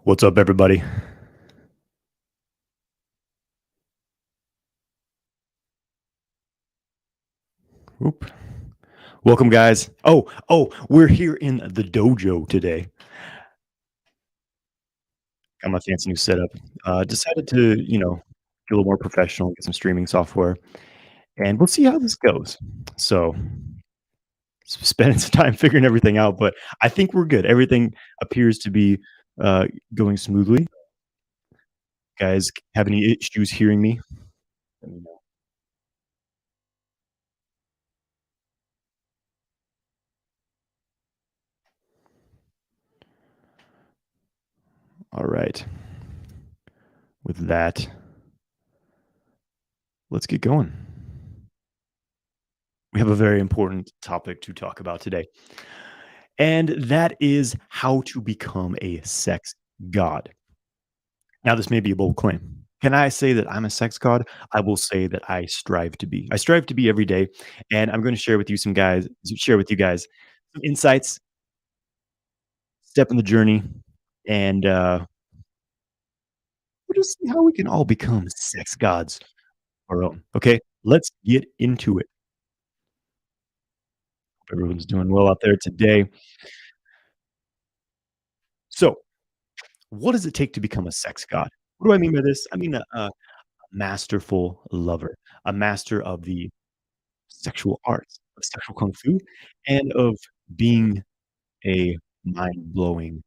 What's up, everybody? Oop. Welcome, guys. We're here in the dojo today. Got my fancy new setup. Decided to, get a little more professional, get some streaming software, and we'll see how this goes. So, spending some time figuring everything out, but I think we're good. Everything appears to be going smoothly. Guys, have any issues hearing me? Let me know. All right. With that, let's get going. We have a very important topic to talk about today. And that is how to become a sex god. Now, this may be a bold claim. Can I say that I'm a sex god? I will say that I strive to be. I strive to be every day, and I'm going to share with you guys some insights, step in the journey, and we'll just see how we can all become sex gods of our own. Okay, let's get into it. Hope everyone's doing well out there today. So, what does it take to become a sex god? What do I mean by this? I mean a masterful lover, a master of the sexual arts, of sexual kung fu, and of being a mind-blowing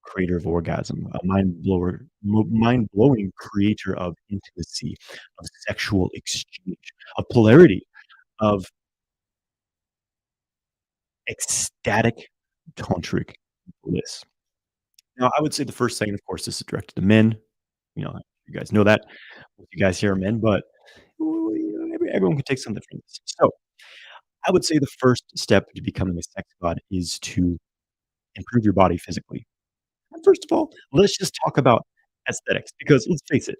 creator of orgasm, a mind-blowing creator of intimacy, of sexual exchange, of polarity, of ecstatic tantric bliss. Now, I would say the first thing, of course, this is directed to men. You guys know that. Most you guys here are men, but everyone can take something from this. So, I would say the first step to becoming a sex god is to improve your body physically. And first of all, let's just talk about aesthetics because let's face it,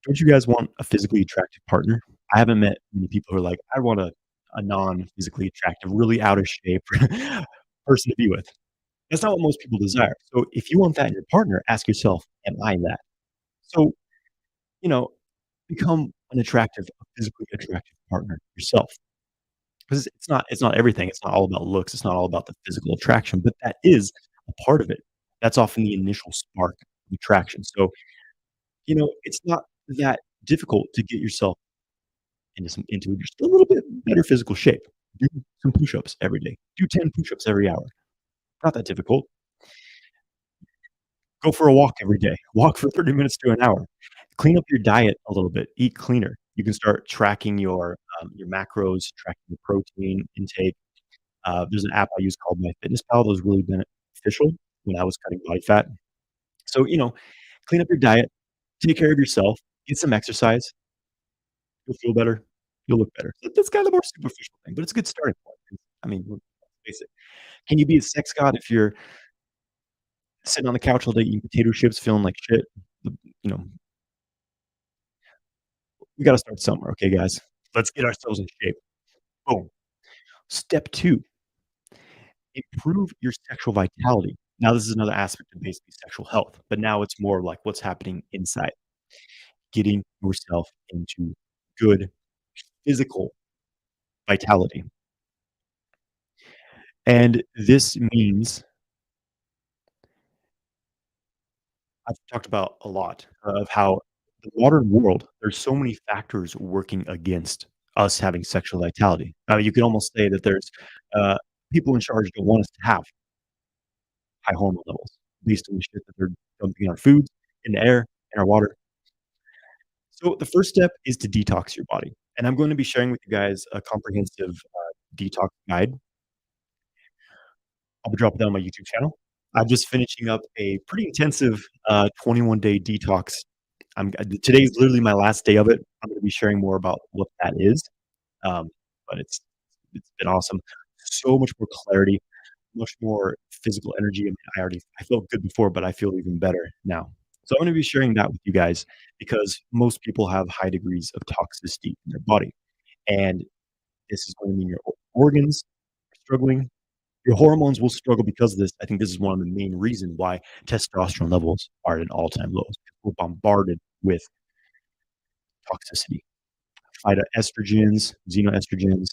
don't you guys want a physically attractive partner? I haven't met many people who are like, I want a non-physically attractive, really out of shape person to be with. That's not what most people desire. So if you want that in your partner, ask yourself, am I that? So, you know, become a physically attractive partner yourself. Because it's not everything, it's not all about looks, it's not all about the physical attraction, but that is a part of it. That's often the initial spark of attraction. So, it's not that difficult to get yourself into just a little bit better physical shape. Do some push-ups every day. Do 10 push-ups every hour. Not that difficult. Go for a walk every day. Walk for 30 minutes to an hour. Clean up your diet a little bit. Eat cleaner. You can start tracking your macros, tracking your protein intake. There's an app I use called MyFitnessPal that was really beneficial when I was cutting body fat. So, clean up your diet, take care of yourself, get some exercise. You'll feel better. You'll look better. That's kind of the more superficial thing, but it's a good starting point. 'Cause, I mean, let's face it. Can you be a sex god if you're sitting on the couch all day eating potato chips, feeling like shit? The you know, we gotta start somewhere, okay, guys? Let's get ourselves in shape. Boom. Step 2, improve your sexual vitality. Now, this is another aspect of basically sexual health, but now it's more like what's happening inside, getting yourself into good physical vitality. And this means I've talked about a lot of how the modern world, there's so many factors working against us having sexual vitality. You could almost say that there's uh, people in charge don't want us to have high hormone levels based on the shit that they're dumping in our foods, in the air, in our water. So the first step is to detox your body. And I'm going to be sharing with you guys a comprehensive detox guide. I'll be dropping down my YouTube channel. I'm just finishing up a pretty intensive 21-day detox. Today's literally my last day of it. I'm going to be sharing more about what that is, um, but it's been awesome. So much more clarity, much more physical energy. I mean, I felt good before, but I feel even better now. So I'm going to be sharing that with you guys because most people have high degrees of toxicity in their body, and this is going to mean your organs are struggling, Your hormones will struggle because of this. I think this is one of the main reasons why testosterone levels are at an all-time lows. We're bombarded with toxicity, phytoestrogens, xenoestrogens,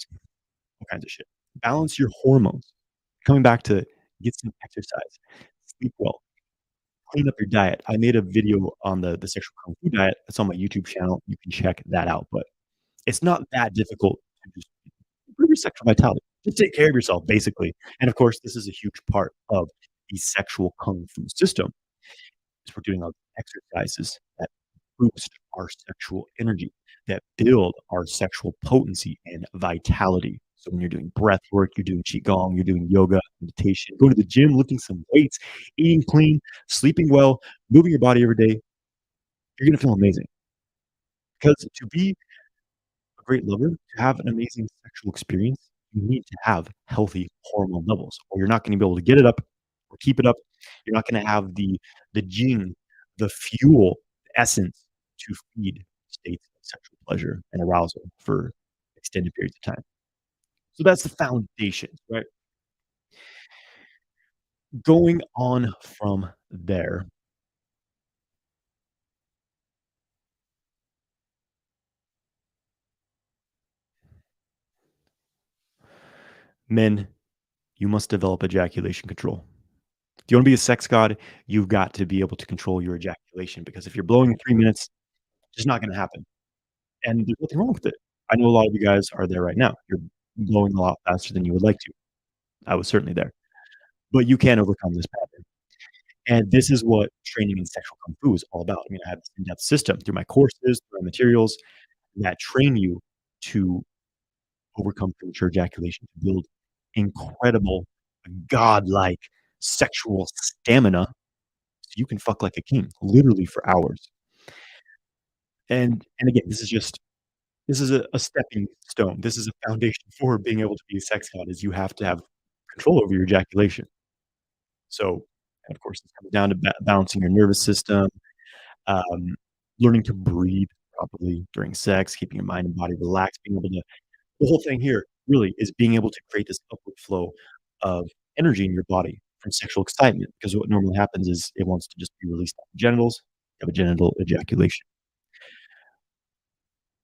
all kinds of shit. Balance your hormones. Coming back to get some exercise, sleep well, clean up your diet. I made a video on the sexual kung fu diet. It's on my YouTube channel. You can check that out. But it's not that difficult to just improve your sexual vitality. Just take care of yourself, basically. And of course, this is a huge part of the sexual kung fu system. Is we're doing our exercises that boost our sexual energy, that build our sexual potency and vitality. So when you're doing breath work, you're doing qigong, you're doing yoga, meditation, go to the gym, lifting some weights, eating clean, sleeping well, moving your body every day, you're gonna feel amazing. Because to be a great lover, to have an amazing sexual experience, you need to have healthy hormone levels, or you're not gonna be able to get it up or keep it up. You're not gonna have the gene, the fuel, the essence to feed states of sexual pleasure and arousal for extended periods of time. So that's the foundation, right? Going on from there, men, you must develop ejaculation control. If you wanna be a sex god, you've got to be able to control your ejaculation because if you're blowing in 3 minutes, it's just not gonna happen. And there's nothing wrong with it. I know a lot of you guys are there right now. You're blowing a lot faster than you would like to. I was certainly there. But you can overcome this pattern. And this is what training in sexual kung fu is all about. I mean, I have this in-depth system through my courses, through my materials that train you to overcome premature ejaculation, to build incredible, godlike sexual stamina so you can fuck like a king, literally for hours. And again, this is a stepping stone. This is a foundation for being able to be a sex god is you have to have control over your ejaculation. So, and of course, this comes down to balancing your nervous system, um, learning to breathe properly during sex, keeping your mind and body relaxed, being able to the whole thing here really is being able to create this upward flow of energy in your body from sexual excitement, because what normally happens is it wants to just be released out the genitals, you have a genital ejaculation.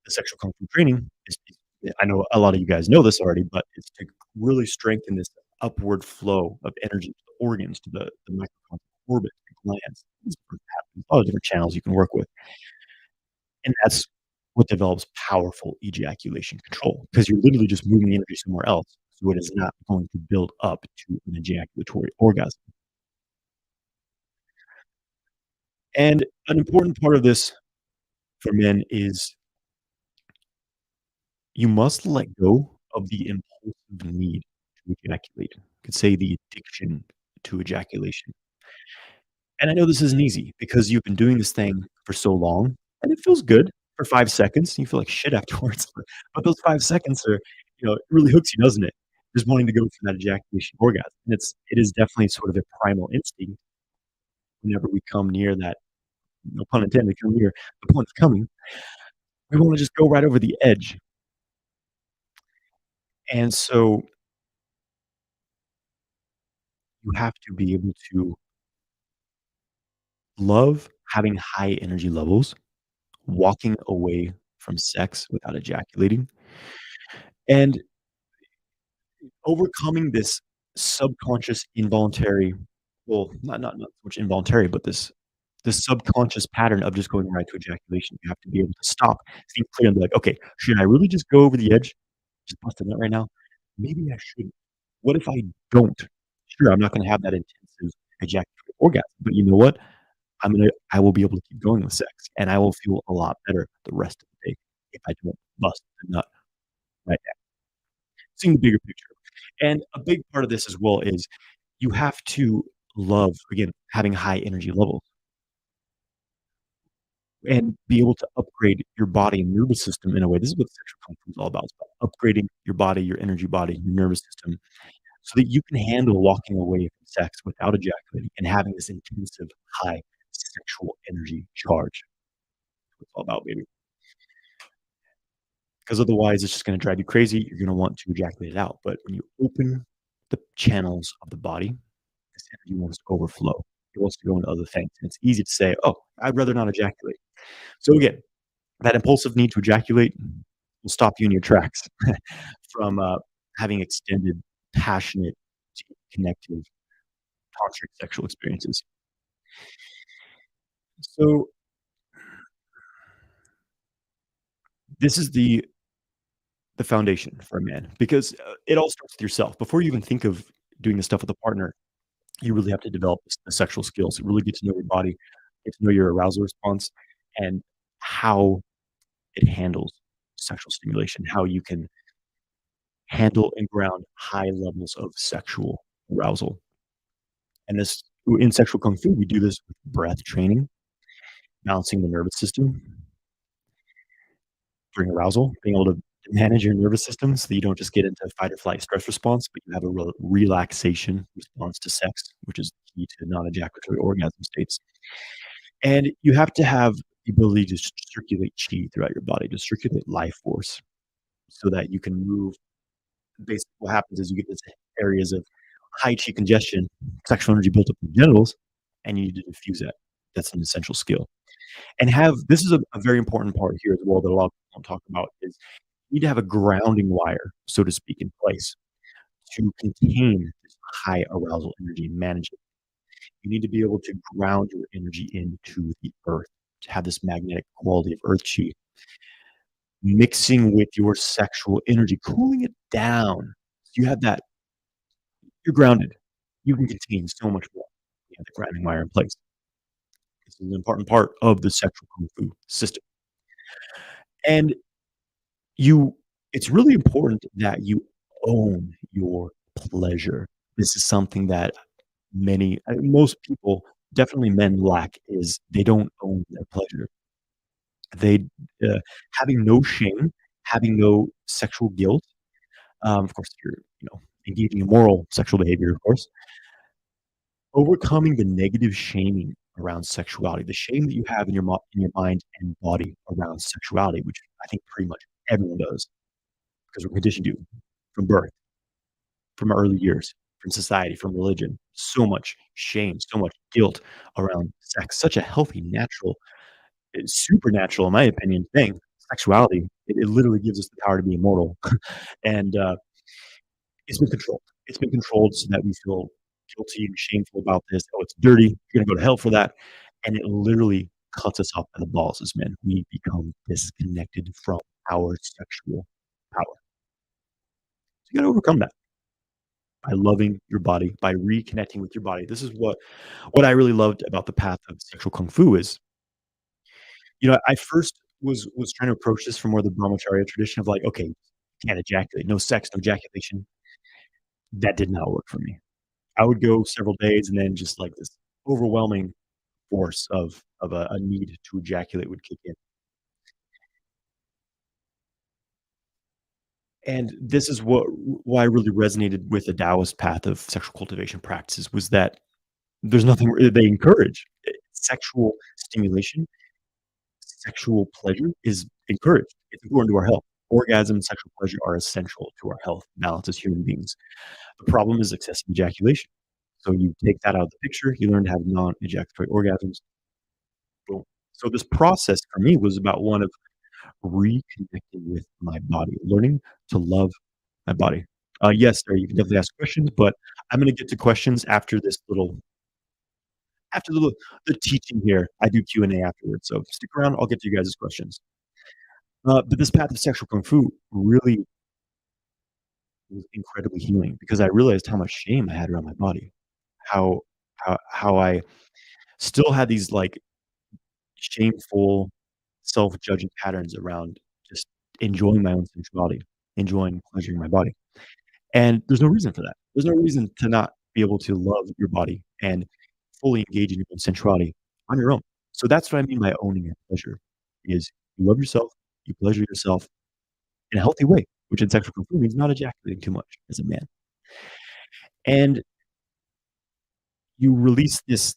The sexual kung fu training is I know a lot of you guys know this already, but it's to really strengthen this upward flow of energy to the organs, to the microcontinent orbit, the glands, these different pathways, a lot of different channels you can work with. And that's what develops powerful ejaculation control, because you're literally just moving the energy somewhere else, so it is not going to build up to an ejaculatory orgasm. And an important part of this for men is you must let go of the impulsive need to ejaculate. You could say the addiction to ejaculation. And I know this isn't easy because you've been doing this thing for so long, and it feels good for 5 seconds, you feel like shit afterwards, but those 5 seconds are it really hooks you, doesn't it? Just wanting to go for that ejaculation orgasm, and it is definitely sort of a primal instinct whenever we come near that, no pun intended, come near the point of coming, we wanna just go right over the edge, and so you have to be able to love having high energy levels, walking away from sex without ejaculating, and overcoming this subconscious involuntary well, not so much involuntary, but this subconscious pattern of just going right to ejaculation. You have to be able to stop, think clear, and be like, "Okay, should I really just go over the edge, just bust a nut right now? Maybe I shouldn't. What if I don't? Sure, I'm not gonna have that intensive ejaculatory orgasm, but you know what? I will be able to keep going with sex, and I will feel a lot better the rest of the day if I don't bust a nut right now." Seeing the bigger picture. And a big part of this as well is you have to love, again, having high energy levels and be able to upgrade your body and nervous system in a way this is what sexual kung fu is all about. It's about upgrading your body, your energy body, your nervous system so that you can handle walking away from sex without ejaculating and having this intensive, high sexual energy charge. That's what it's all about, baby. Because otherwise, it's just gonna drive you crazy. You're gonna want to ejaculate it out. But when you open the channels of the body. This energy wants to overflow. It wants to go into other things. And it's easy to say, "Oh, I'd rather not ejaculate." So again, that impulsive need to ejaculate will stop you in your tracks from, having extended, passionate, deep, connective, tantric sexual experiences. So this is the foundation for a man because, it all starts with yourself. Before you even think of doing this stuff with a partner, you really have to develop the sexual skills, really get to know your body, get to know your arousal response, and how it handles sexual stimulation, how you can handle and ground high levels of sexual arousal. And this in sexual kung fu, we do this with breath training, balancing the nervous system during arousal, being able to manage your nervous system so that you don't just get into fight or flight stress response, but you have a relaxation response to sex, which is key to non-ejaculatory orgasm states. And you have to have the ability to circulate chi throughout your body, to circulate life force so that you can move. Basically, what happens is you get these areas of high chi congestion, sexual energy built up in the genitals, and you need to diffuse that. That's an essential skill. And have this is a very important part here as well that a lot of people don't talk about is you need to have a grounding wire, so to speak, in place to contain this high arousal energy and manage it. You need to be able to ground your energy into the earth, to have this magnetic quality of earth chi mixing with your sexual energy, cooling it down. So you have that you're grounded. You can contain so much more. You have the grounding wire in place. This is an important part of the sexual kung fu system. And you it's really important that you own your pleasure. This is something that most people, definitely men, lack is they don't own their pleasure. They, uh, having no shame, having no sexual guilt, of course, you're, engaging in moral sexual behavior, of course, overcoming the negative shaming around sexuality, the shame that you have in your mind and body around sexuality, which I think pretty much everyone does because we're conditioned to from birth, from our early years, from society, from religion. So much shame, so much guilt around sex. Such a healthy, natural, supernatural, in my opinion, thing. Sexuality. It literally gives us the power to be immortal, and it's been controlled. It's been controlled so that we feel guilty and shameful about this. Oh, it's dirty. You're gonna go to hell for that. And it literally cuts us off by the balls as men. We become disconnected from our sexual power. So you gotta overcome that by loving your body, by reconnecting with your body. This is what I really loved about the path of sexual kung fu is, I first was trying to approach this from more the brahmacharya tradition of like, okay, can't ejaculate, no sex, no ejaculation. That did not work for me. I would go several days and then just like this overwhelming force of a need to ejaculate would kick in. And this is why I really resonated with the Taoist path of sexual cultivation practices was that there's nothing they encourage. Sexual stimulation, sexual pleasure is encouraged. It's important to our health. Orgasm and sexual pleasure are essential to our health balance as human beings. The problem is excessive ejaculation. So you take that out of the picture, you learn to have non-ejaculatory orgasms, boom. So this process for me was about one of reconnecting with my body, learning to love my body. Yes, sir, you can definitely ask questions, but I'm gonna get to questions after the teaching here. I do Q&A afterwards, so stick around, I'll get to you guys' questions. But this path of sexual kung fu really was incredibly healing because I realized how much shame I had around my body, how how I still had these, like, shameful, self-judging patterns around just enjoying my own sexuality, enjoying pleasuring my body. And there's no reason for that. There's no reason to not be able to love your body and fully engage in your own sensuality on your own. So that's what I mean by owning your pleasure, is you love yourself, you pleasure yourself in a healthy way, which in sexual kung fu means not ejaculating too much as a man. And you release this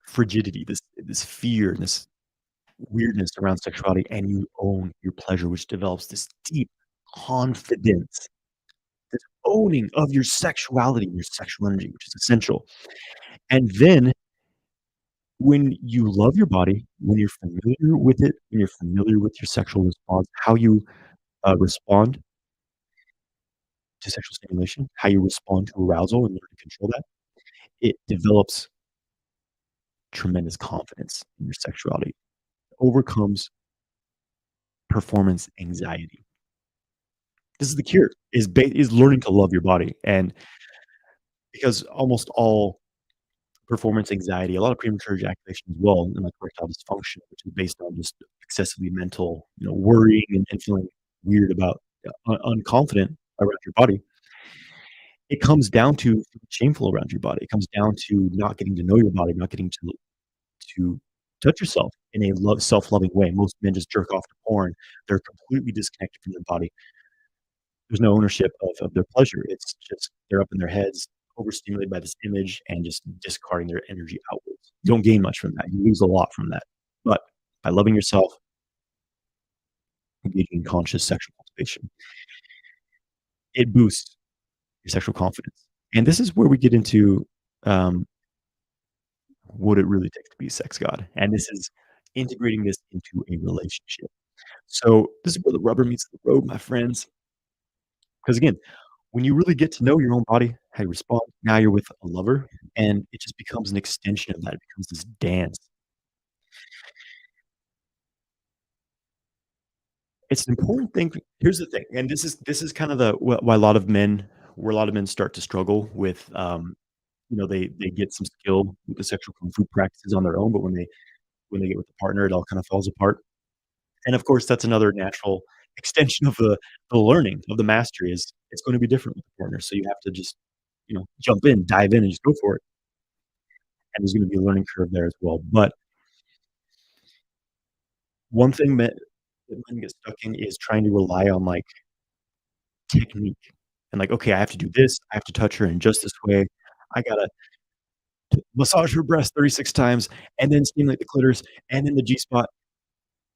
frigidity, this fear, and this weirdness around sexuality, and you own your pleasure, which develops this deep confidence this owning of your sexuality, your sexual energy, which is essential. And then when you love your body, when you're familiar with it, when you're familiar with your sexual response, how you respond to sexual stimulation, how you respond to arousal in order to control that, it develops tremendous confidence in your sexuality, overcomes performance anxiety. This is the cure, is learning to love your body, and because almost all performance anxiety, a lot of premature ejaculation as well, and like erectile dysfunction, which is based on just excessively mental, worrying and feeling weird about unconfident around your body. It comes down to feeling shameful around your body. It comes down to not getting to know your body, not getting to touch yourself in a self-loving way. Most men just jerk off to porn. They're completely disconnected from their body. There's no ownership of their pleasure. It's just they're up in their heads, overstimulated by this image, and just discarding their energy outwards. You don't gain much from that. You lose a lot from that. But by loving yourself, engaging in conscious sexual cultivation, it boosts your sexual confidence. And this is where we get into um, what it really takes to be a sex god. And this is integrating this into a relationship. So this is where the rubber meets the road, my friends. Because again, when you really get to know your own body, how you respond, now you're with a lover, and it just becomes an extension of that. It becomes this dance. It's an important thing. Here's the thing, and this is kind of the why a lot of men where a lot of men start to struggle with they get some skill with the sexual kung fu practices on their own, but when they get with the partner, it all kind of falls apart. And of course, that's another natural extension of the learning of the mastery is it's going to be different with the partner. So you have to just jump in, dive in, and just go for it. And there's going to be a learning curve there as well. But one thing that men get stuck in is trying to rely on like technique and like, okay, I have to do this. I have to touch her in just this way. I gotta massage her breast 36 times and then stimulate the clitoris and then the G spot.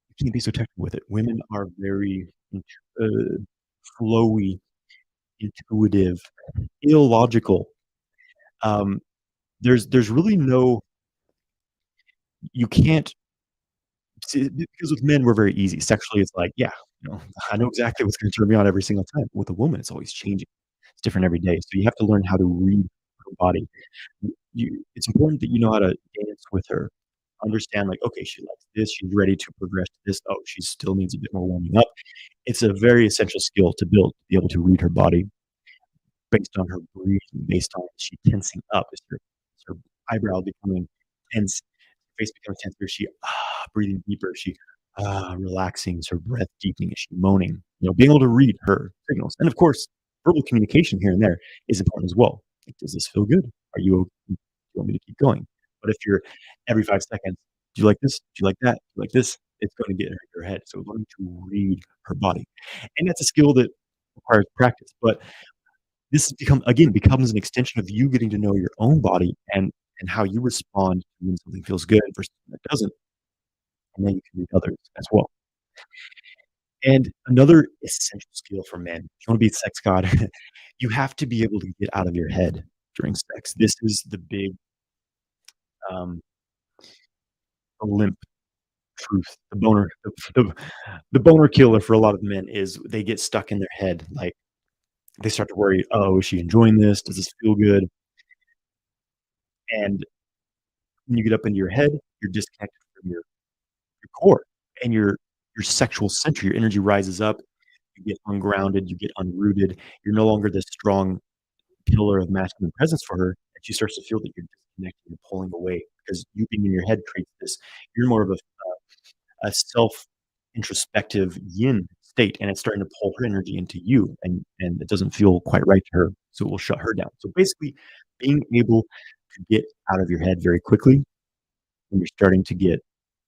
You can't be so technical with it. Women are very uh, flowy, intuitive, illogical. Um, there's really no you can't see because with men we're very easy. Sexually, it's like, yeah, I know exactly what's going to turn me on every single time. With a woman, it's always changing. It's different every day. So you have to learn how to read her body. It's important that you know how to dance with her. Understand, like, okay, she likes this. She's ready to progress to this. Oh, she still needs a bit more warming up. It's a very essential skill to build, to be able to read her body based on her breathing, based on is she tensing up, is her eyebrow becoming tense, face becoming tense, or is she breathing deeper, is she relaxing, is her breath deepening, is she moaning? Being able to read her signals, and of course, verbal communication here and there is important as well. Like, does this feel good? Are you okay? Do you want me to keep going? But if you're every 5 seconds, do you like this? Do you like that? Do you like this? It's going to get in her head. So learning to read her body, and that's a skill that requires practice. But this has becomes an extension of you getting to know your own body and how you respond when something feels good versus when it doesn't, and then you can read others as well. And another essential skill for men, if you wanna be a sex god, you have to be able to get out of your head during sex. This is the big, um, the limp truth, the boner killer for a lot of men is they get stuck in their head, like, they start to worry, "Oh, is she enjoying this? Does this feel good?" And when you get up into your head, you're disconnected from your core and your sexual center, your energy rises up, you get ungrounded, you get unrooted, you're no longer this strong pillar of masculine presence for her, and she starts to feel that you're disconnected, you're pulling away because you being in your head creates this you're more of a self introspective yin state, and it's starting to pull her energy into you, and it doesn't feel quite right to her, so it will shut her down. So basically, being able to get out of your head very quickly when you're starting to get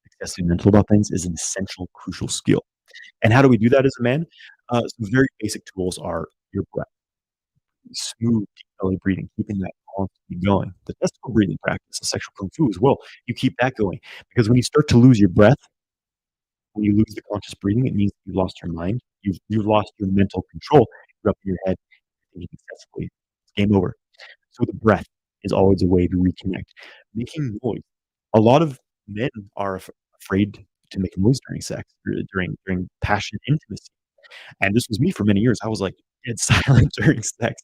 excessively mental about things is an essential, crucial skill. And how do we do that as a man? Some very basic tools are your breath, smooth, deep belly breathing, keeping that constantly going. The testicle breathing practice, the sexual kung fu as well. You keep that going because when you start to lose your breath, when you lose the conscious breathing, it means you've lost your mind. You've lost your mental control. You're up in your head. thinking excessively, it's game over. So the breath is always a way to reconnect. Making noise. A lot of men are afraid to make noise during sex, during passionate intimacy. And this was me for many years. I was like dead silent during sex.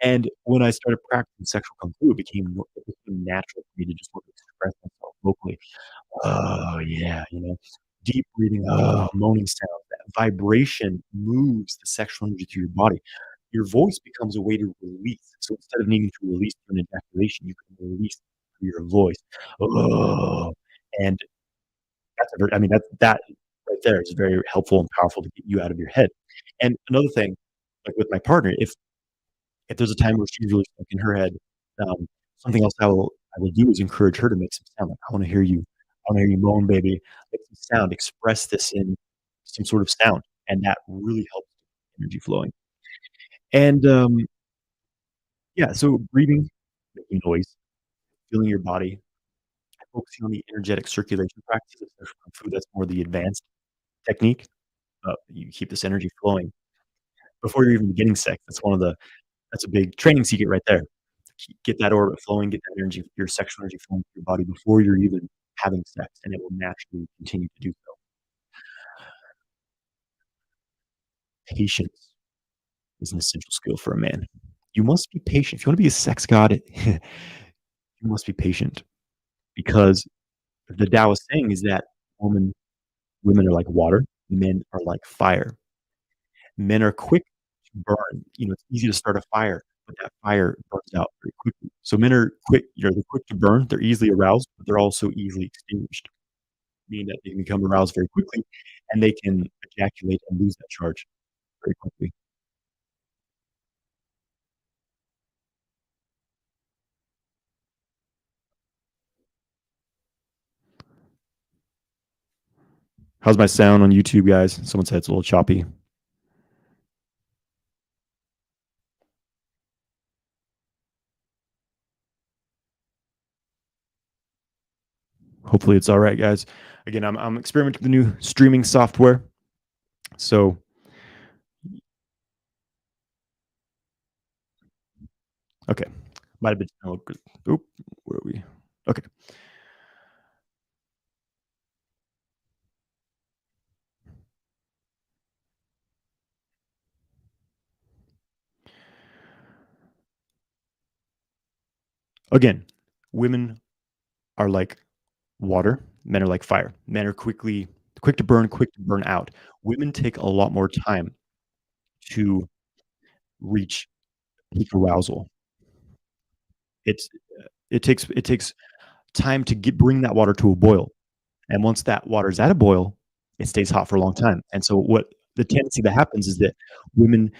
And when I started practicing sexual kung fu, it became natural for me to just sort of express myself vocally. Oh, yeah, deep breathing, moaning sound. That vibration moves the sexual energy through your body. Your voice becomes a way to release. So instead of needing to release through an ejaculation, you can release through your voice. Oh, and that's a very I mean, that right there is very helpful and powerful to get you out of your head. And another thing, like with my partner, if there's a time where she's really stuck in her head, something else I will do is encourage her to make some sound, like, I wanna hear you moan, baby. Make some sound, express this in some sort of sound, and that really helps energy flowing. And, yeah, so breathing, making noise, feeling your body, focusing on the energetic circulation practices of kung fu, that's more the advanced technique. You keep this energy flowing before you're even beginning sex. That's a big training secret right there. Get that orbit flowing, get that energy, your sexual energy flowing through your body before you're even having sex, and it will naturally continue to do so. Patience is an essential skill for a man. You must be patient. If you wanna be a sex god, you must be patient because the Taoist saying is that woman women are like water, men are like fire. Men are quick to burn. It's easy to start a fire, but that fire burns out very quickly. So men are quick, they're quick to burn, they're easily aroused, but they're also easily extinguished, meaning that they can become aroused very quickly and they can ejaculate and lose that charge very quickly. How's my sound on YouTube, guys? Someone said it's a little choppy. Hopefully it's all right, guys. Again, I'm experimenting with the new streaming software. So, okay. Might have been oh, oop, where are we? Okay. Again, women are like water, men are like fire. Men are quick to burn out. Women take a lot more time to reach peak arousal. It's it takes time to bring that water to a boil. And once that water is at a boil, it stays hot for a long time. And so what the tendency that happens is that women,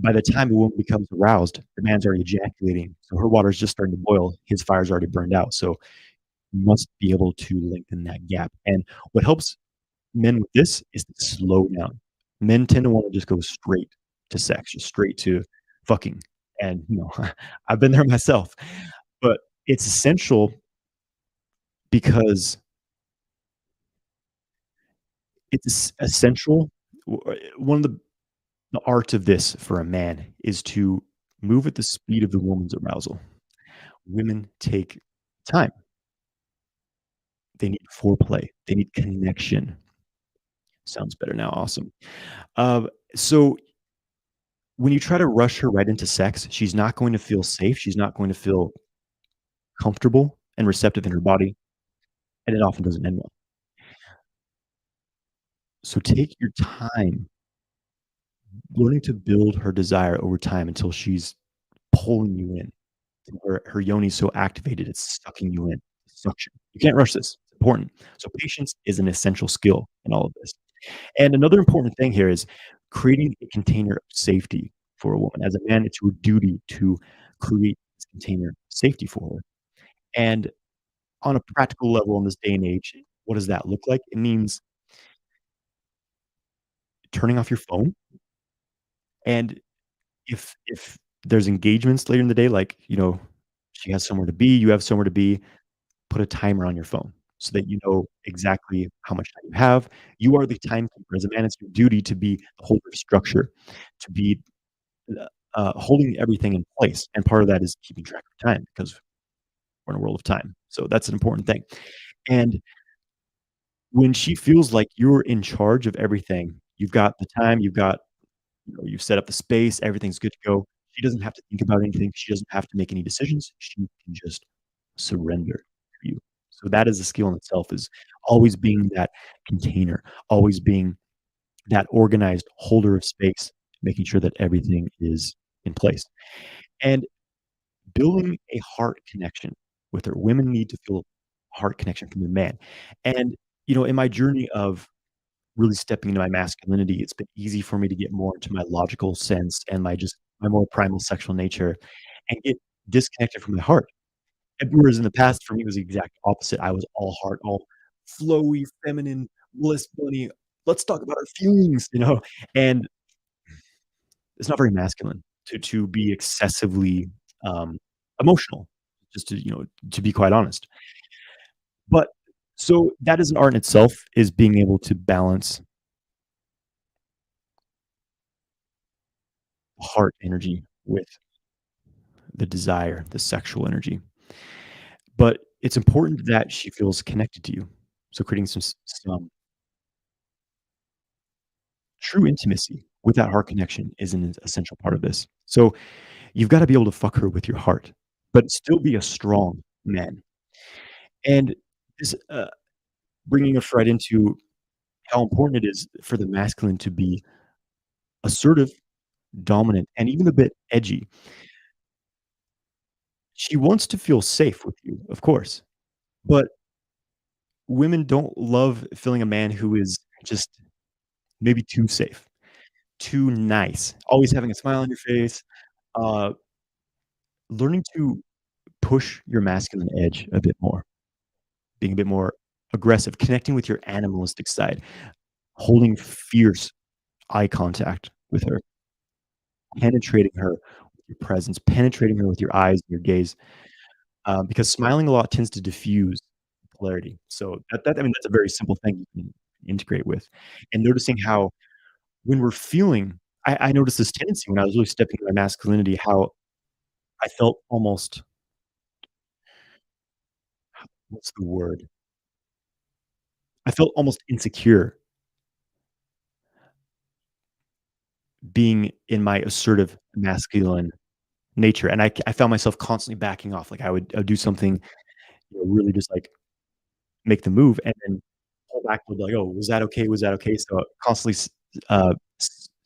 by the time a woman becomes aroused, the man's already ejaculating. So her water is just starting to boil. His fire's already burned out. So you must be able to lengthen that gap. And what helps men with this is to slow down. Men tend to want to just go straight to sex, just straight to fucking. And I've been there myself. But it's essential because it's essential. One of the art of this for a man is to move at the speed of the woman's arousal. Women take time. They need foreplay. They need connection. Sounds better now. Awesome. So when you try to rush her right into sex, she's not going to feel safe. She's not going to feel comfortable and receptive in her body, and it often doesn't end well. So take your time learning to build her desire over time until she's pulling you in. Her yoni is so activated, it's sucking you in. Suction. You can't rush this. It's important. So patience is an essential skill in all of this. And another important thing here is creating a container of safety for a woman. As a man, it's your duty to create this container of safety for her. And on a practical level in this day and age, what does that look like? It means turning off your phone, and if there's engagements later in the day, like, she has somewhere to be, you have somewhere to be, put a timer on your phone so that you know exactly how much time you have. You are the timekeeper. As a man, it's your duty to be the holder of structure, to be holding everything in place, and part of that is keeping track of time because we're in a world of time, so that's an important thing, and when she feels like you're in charge of everything, you've got the time, you've set up the space, everything's good to go. She doesn't have to think about anything, she doesn't have to make any decisions, she can just surrender to you. So that is a skill in itself, is always being that container, always being that organized holder of space, making sure that everything is in place. And building a heart connection with her. Women need to feel a heart connection from their man. And, in my journey of really stepping into my masculinity, it's been easy for me to get more into my logical sense and my more primal sexual nature and get disconnected from my heart. And whereas in the past, for me, it was the exact opposite. I was all heart, all flowy, feminine, bliss bunny. Let's talk about our feelings. And it's not very masculine to be excessively um, emotional, just to be quite honest. But so that is an art in itself, is being able to balance heart energy with the desire, the sexual energy. But it's important that she feels connected to you. So creating some true intimacy with that heart connection is an essential part of this. So you've got to be able to fuck her with your heart, but still be a strong man. And this bringing us right into how important it is for the masculine to be assertive, dominant, and even a bit edgy. She wants to feel safe with you, of course, but women don't love feeling a man who is just maybe too safe, too nice, always having a smile on your face. Uh, Learning to push your masculine edge a bit more, being a bit more aggressive, connecting with your animalistic side, holding fierce eye contact with her, penetrating her with your presence, penetrating her with your eyes and your gaze, because smiling a lot tends to diffuse polarity. So I mean, that's a very simple thing you can integrate with, and noticing how when we're feeling, I noticed this tendency when I was really stepping into my masculinity, how I felt almost, what's the word? I felt almost insecure being in my assertive masculine nature, and I found myself constantly backing off. Like I would do something, really just like make the move and then pull back and be like, "Oh, was that okay? Was that okay?" So constantly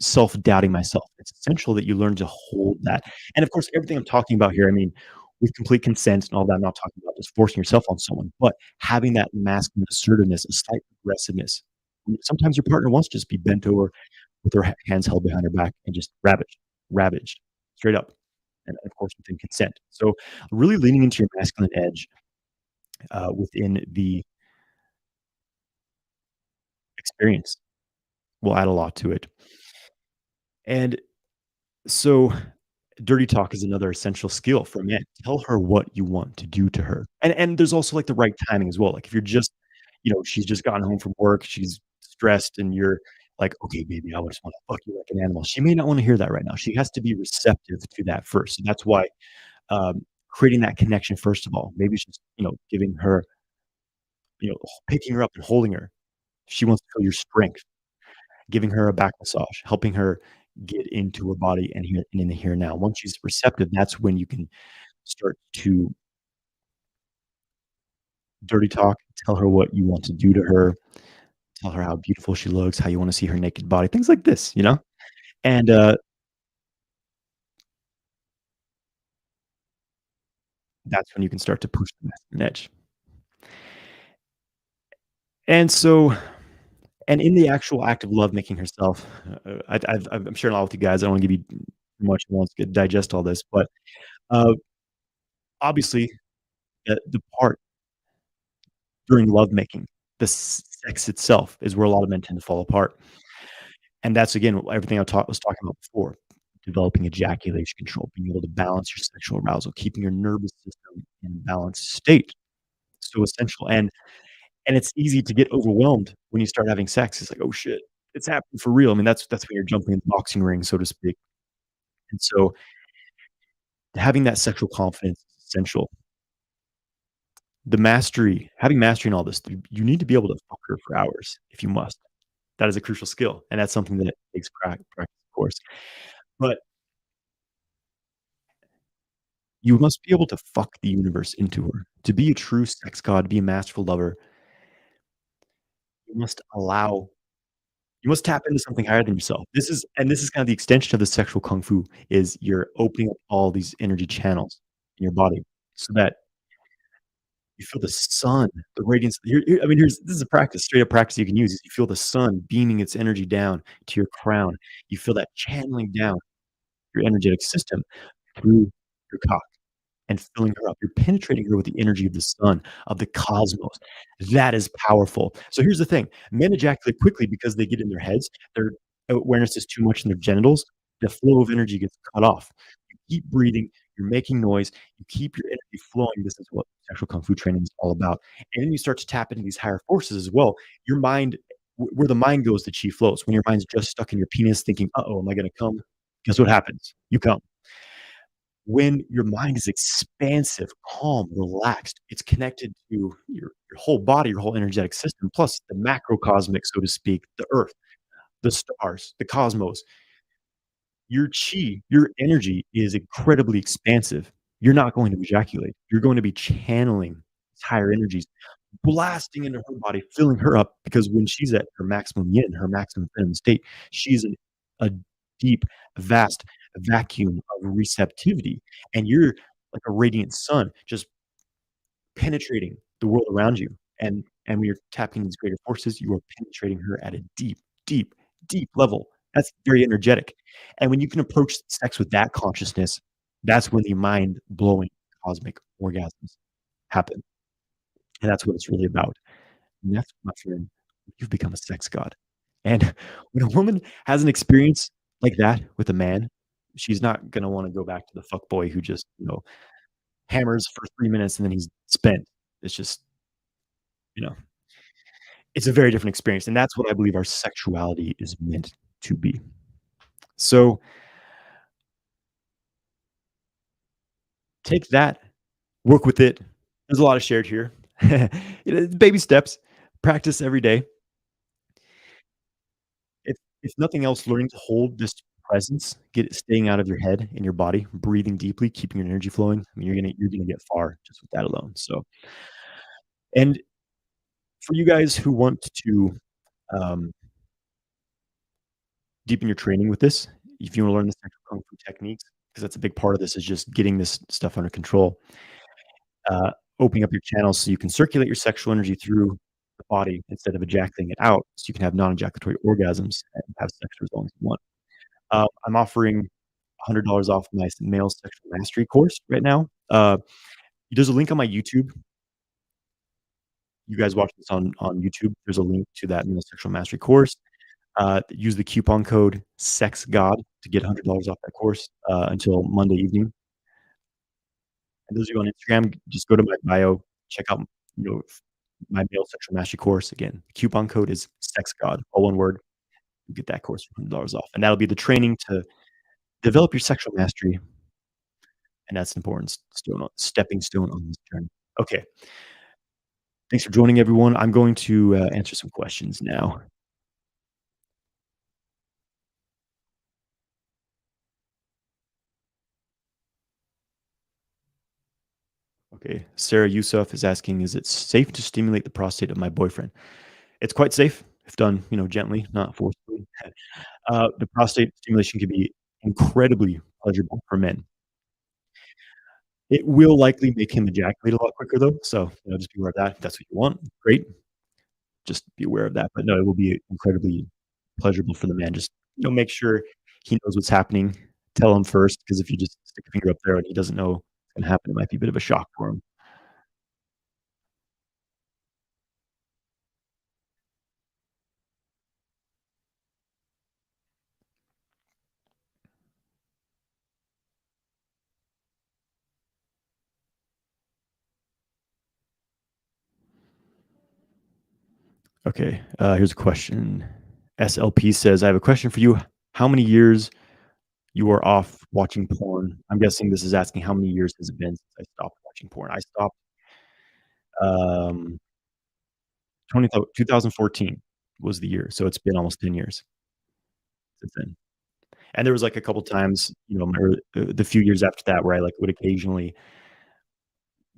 self-doubting myself. It's essential that you learn to hold that. And of course, everything I'm talking about here, I mean, with complete consent and all that, I'm not talking about just forcing yourself on someone, but having that masculine assertiveness, a slight aggressiveness. Sometimes your partner wants to just be bent over with her hands held behind her back and just ravaged, straight up. And of course, within consent. So really leaning into your masculine edge within the experience will add a lot to it. And so dirty talk is another essential skill for men. Tell her what you want to do to her. And there's also like the right timing as well. Like if you're just, she's just gotten home from work, she's stressed and you're like, "Okay, baby, I just want to fuck you like an animal." She may not want to hear that right now. She has to be receptive to that first. So that's why creating that connection first of all. Maybe it's just, giving her, picking her up and holding her. She wants to feel your strength, giving her a back massage, helping her get into her body and in the here and now. Once she's receptive, that's when you can start to dirty talk, tell her what you want to do to her, tell her how beautiful she looks, how you wanna see her naked body, things like this. And, that's when you can start to push the masculine edge. And so and in the actual act of love making herself, I'm sharing a lot with you guys, I don't wanna give you too much at once to digest all this, but, uh, obviously, the part during lovemaking, the sex itself is where a lot of men tend to fall apart. And that's again everything was talking about before. Developing ejaculation control, being able to balance your sexual arousal, keeping your nervous system in a balanced state. So essential. And it's easy to get overwhelmed when you start having sex. It's like, "Oh shit, it's happening for real." I mean, that's when you're jumping in the boxing ring, so to speak. And so having that sexual confidence is essential. Having mastery in all this, you need to be able to fuck her for hours if you must. That is a crucial skill, and that's something that takes practice, of course. But you must be able to fuck the universe into her. To be a true sex god, to be a masterful lover, you must allow you must tap into something higher than yourself. This is kind of the extension of the sexual kung fu, is you're opening up all these energy channels in your body so that you feel the sun, the radiance. I mean, this is a practice, straight up practice you can use. Is you feel the sun beaming its energy down to your crown. You feel that channeling down your energetic system through your cock and filling her up. You're penetrating her with the energy of the sun, of the cosmos. That is powerful. So here's the thing: men ejaculate quickly because they get in their heads. Their awareness is too much in their genitals. The flow of energy gets cut off. You keep breathing. You're making noise. You keep your energy flowing. This is what sexual kung fu training is all about. And then you start to tap into these higher forces as well. Your mind, where the mind goes, the chi flows. When your mind's just stuck in your penis, thinking, "Uh oh, am I going to come?" Guess what happens? You come. When your mind is expansive, calm, relaxed, it's connected to your whole body, your whole energetic system, plus the macrocosmic, so to speak, the earth, the stars, the cosmos. Your chi, your energy is incredibly expansive. You're not going to ejaculate. You're going to be channeling these higher energies, blasting into her body, filling her up, because when she's at her maximum yin, her maximum feminine state, she's in a deep, vast vacuum of receptivity, and you're like a radiant sun just penetrating the world around you, and when you're tapping these greater forces, you are penetrating her at a deep, deep, deep level. That's very energetic, and when you can approach sex with that consciousness, that's when the mind-blowing cosmic orgasms happen, and that's what it's really about. And that's, my friend, you've become a sex god. And when a woman has an experience like that with a man, she's not gonna wanna go back to the fuck boy who just, hammers for 3 minutes and then he's spent. It's just, you know, it's a very different experience, and that's what I believe our sexuality is meant to be. So, take that, work with it. There's a lot of shared here. Baby steps, practice every day. If nothing else, learning to hold this presence, get it staying out of your head and your body, breathing deeply, keeping your energy flowing, I mean, you're gonna get far just with that alone, so and for you guys who want to, um, deepen your training with this, if you wanna learn the sexual kung fu techniques, because that's a big part of this is just getting this stuff under control, uh, opening up your channels so you can circulate your sexual energy through the body instead of ejaculating it out, so you can have non-ejaculatory orgasms and have sex for as long as you want. I'm offering $100 off my male sexual mastery course right now. There's a link on my YouTube. You guys watch this on YouTube. There's a link to that male sexual mastery course. Use the coupon code SEXGOD to get $100 off that course until Monday evening. And those of you on Instagram, just go to my bio, check out my male sexual mastery course. Again, the coupon code is SEXGOD, all one word. You get that course for $100 off, and that'll be the training to develop your sexual mastery, and that's an important stepping stone on this journey. Okay, thanks for joining, everyone. I'm going to answer some questions now. Okay, Sarah Yusuf is asking, is it safe to stimulate the prostate of my boyfriend? It's quite safe if done, gently, not forcefully. The prostate stimulation can be incredibly pleasurable for men. It will likely make him ejaculate a lot quicker though, so, just be aware of that. If that's what you want, great. Just be aware of that. But no, it will be incredibly pleasurable for the man. Just, make sure he knows what's happening. Tell him first, because if you just stick a finger up there and he doesn't know what's gonna happen, it might be a bit of a shock for him. Okay, here's a question. SLP says, "I have a question for you. How many years You were off watching porn. I'm guessing this is asking how many years has it been since I stopped watching porn. I stopped, um, 2014 was the year, so it's been almost 10 years since then. And there was, like, a couple times, the few years after that where I, like, would occasionally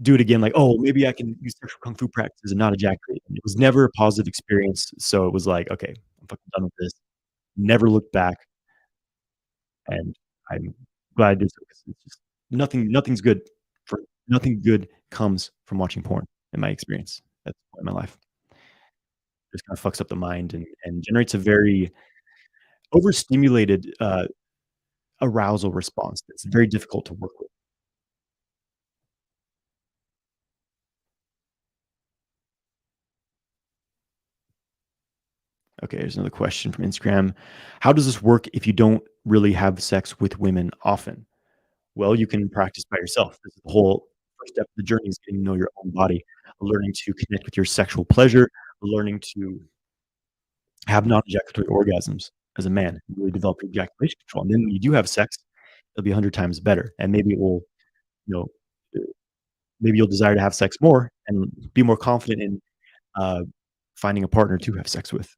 do it again, like, "Oh, maybe I can use sexual kung fu practices and not ejaculate." And it was never a positive experience, so it was like, "Okay, I'm fucking done with this." Never looked back, and I'm glad I did so 'cause it's just nothing's good for nothing good comes from watching porn in my experience at this point in my life. Just kinda fucks up the mind and generates a very overstimulated, arousal response that's very difficult to work with. Okay, here's another question from Instagram. How does this work if you don't really have sex with women often? Well, you can practice by yourself. This is the whole first step of the journey is getting to know your own body, learning to connect with your sexual pleasure, learning to have non-ejaculatory orgasms as a man, really develop your ejaculation control. And then when you do have sex, it'll be 100 times better. And maybe it will, you know, uh, maybe you'll desire to have sex more and be more confident in uh, finding a partner to have sex with.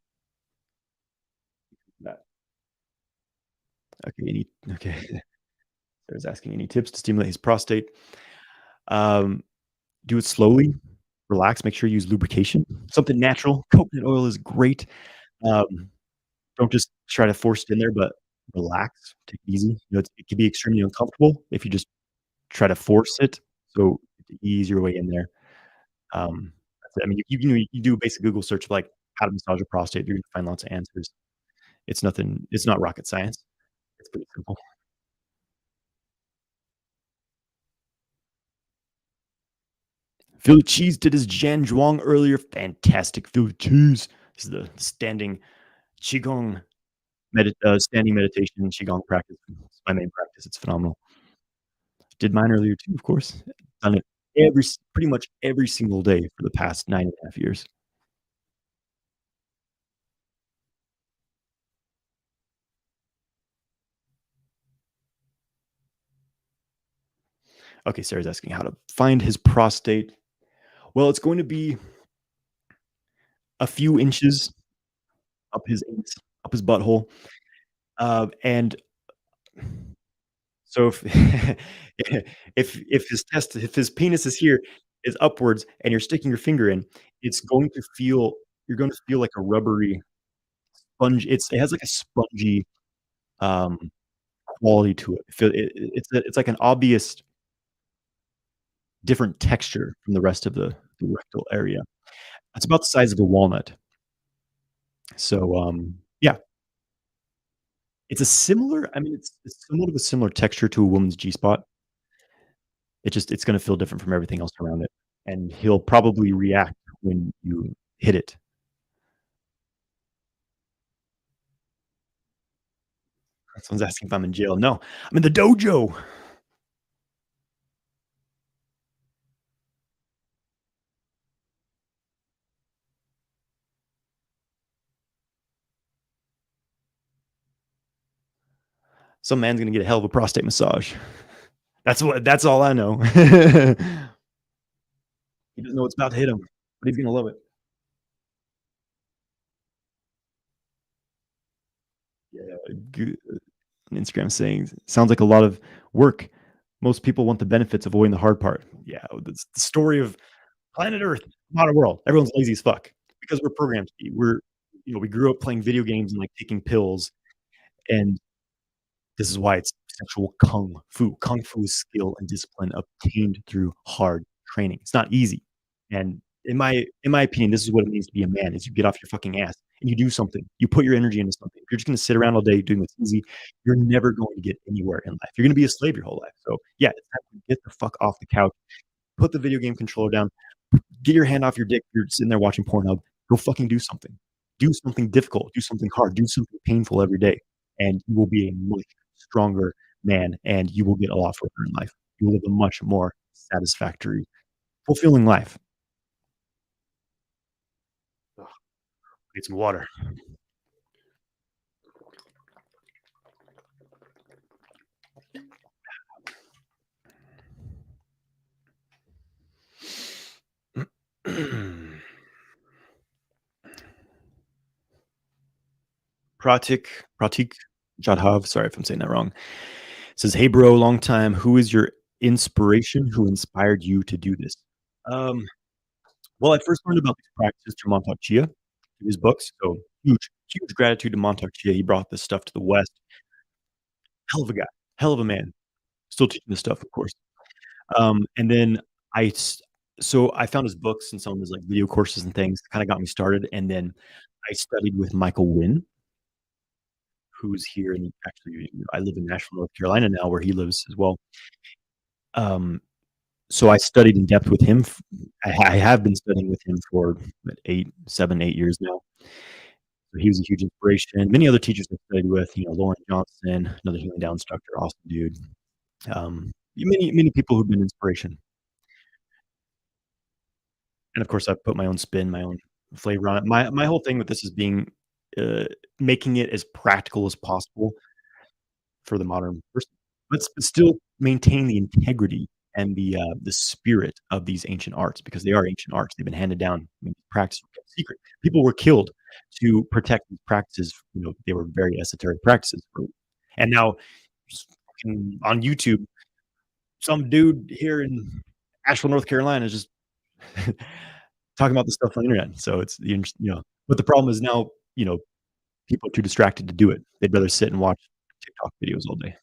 That okay? Okay. I was asking any tips to stimulate his prostate. Um, do it slowly, relax, make sure you use lubrication, something natural. Coconut oil is great. Um, don't just try to force it in there, but relax, take it easy. It can be extremely uncomfortable if you just try to force it, so ease your way in there. That's it. I mean, you do a basic Google search of, like, how to massage a prostate, you're gonna find lots of answers. It's not rocket science. It's pretty simple. Philly Cheese did his Jan Zhuang earlier, fantastic Philly Cheese. This is the standing qigong standing meditation qigong practice. It's my main practice, it's phenomenal. Did mine earlier too, of course. Done it pretty much every single day for the past 9.5 years. Okay, Sarah's asking how to find his prostate. Well, it's going to be a few inches up his anus, up his butthole, and so if if his penis is here, is upwards, and you're sticking your finger in, it's going to feel you're gonna feel like a rubbery sponge. It has like a spongy, um, quality to it. It's like an obvious different texture from the rest of the rectal area. It's about the size of a walnut. So, yeah, I mean, it's somewhat of a similar texture to a woman's G spot. It's gonna feel different from everything else around it, and he'll probably react when you hit it. Someone's asking if I'm in jail. No, I'm in the dojo. Some man's gonna get a hell of a prostate massage. That's all I know. He doesn't know what's about to hit him, but he's gonna love it. Yeah, g on Instagram saying, "Sounds like a lot of work. Most people want the benefits, avoiding the hard part." Yeah, that's the story of planet Earth, modern world. Everyone's lazy as fuck because we're programmed to be. We grew up playing video games and, like, taking pills, and this is why it's sexual kung fu. Kung fu is skill and discipline obtained through hard training. It's not easy. And in my opinion, this is what it means to be a man, is you get off your fucking ass and you do something. You put your energy into something. If you're just gonna sit around all day doing what's easy, you're never going to get anywhere in life. You're gonna be a slave your whole life. So, yeah, it's time to get the fuck off the couch, put the video game controller down, get your hand off your dick. You're sitting there watching Pornhub. Go fucking do something. Do something difficult. Do something hard. Do something painful every day, and you will be a much stronger man, and you will get a lot further in life. You will live a much more satisfactory, fulfilling life. Ugh, need some water. Pratik Pratik Jadhav, sorry if I'm saying that wrong, says, "Hey, bro, long time. Who is your inspiration? Who inspired you to do this?" Um, well, I first learned about these practices through Montauk Chia, through his books, so huge gratitude to Montauk Chia. He brought this stuff to the West. Hell of a guy, hell of a man. Still teaching this stuff, of course. And then I s so I found his books and some of his, like, video courses and things, kinda got me started, and then I studied with Michael Wynn, who's here in actually, I live in Nashville, North Carolina now, where he lives as well. Um, so I studied in depth with him. I have been studying with him for what, 8, 7, 8 years now. So he was a huge inspiration. Many other teachers I studied with, Lauren Johnson, another healing down instructor, awesome dude. Many people who've been inspiration. And of course, I've put my own spin, my own flavor on it. My whole thing with this is uh, making it as practical as possible for the modern person, but still maintain the integrity and the spirit of these ancient arts because they are ancient arts. They've been handed down. I mean, practices were kept secret. People were killed to protect these practices. They were very esoteric practices. And now, just fucking on YouTube, some dude here in Asheville, North Carolina, is just talking about this stuff on the internet. So it's but the problem is now, people are too distracted to do it. They'd rather sit and watch TikTok videos all day.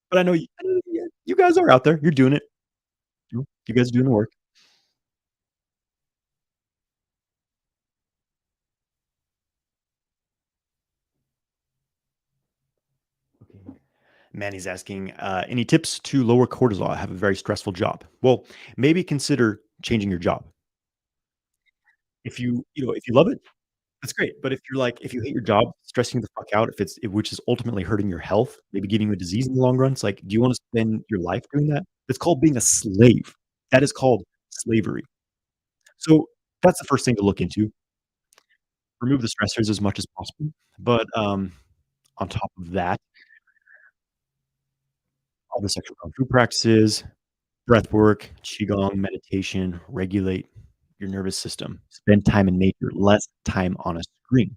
But I know you guys are out there. You're doing it. You guys are doing the work. Okay. Manny's asking, any tips to lower cortisol? I have a very stressful job. Well, maybe consider changing your job. If you love it, that's great. But if you hate your job, stressing you the fuck out, which is ultimately hurting your health, maybe getting you a disease in the long run, it's like, do you want to spend your life doing that? It's called being a slave. That is called slavery. So that's the first thing to look into. Remove the stressors as much as possible. But on top of that, all the sexual kung fu practices, breath work, qigong, meditation, regulate your nervous system. Spend time in nature, less time on a screen.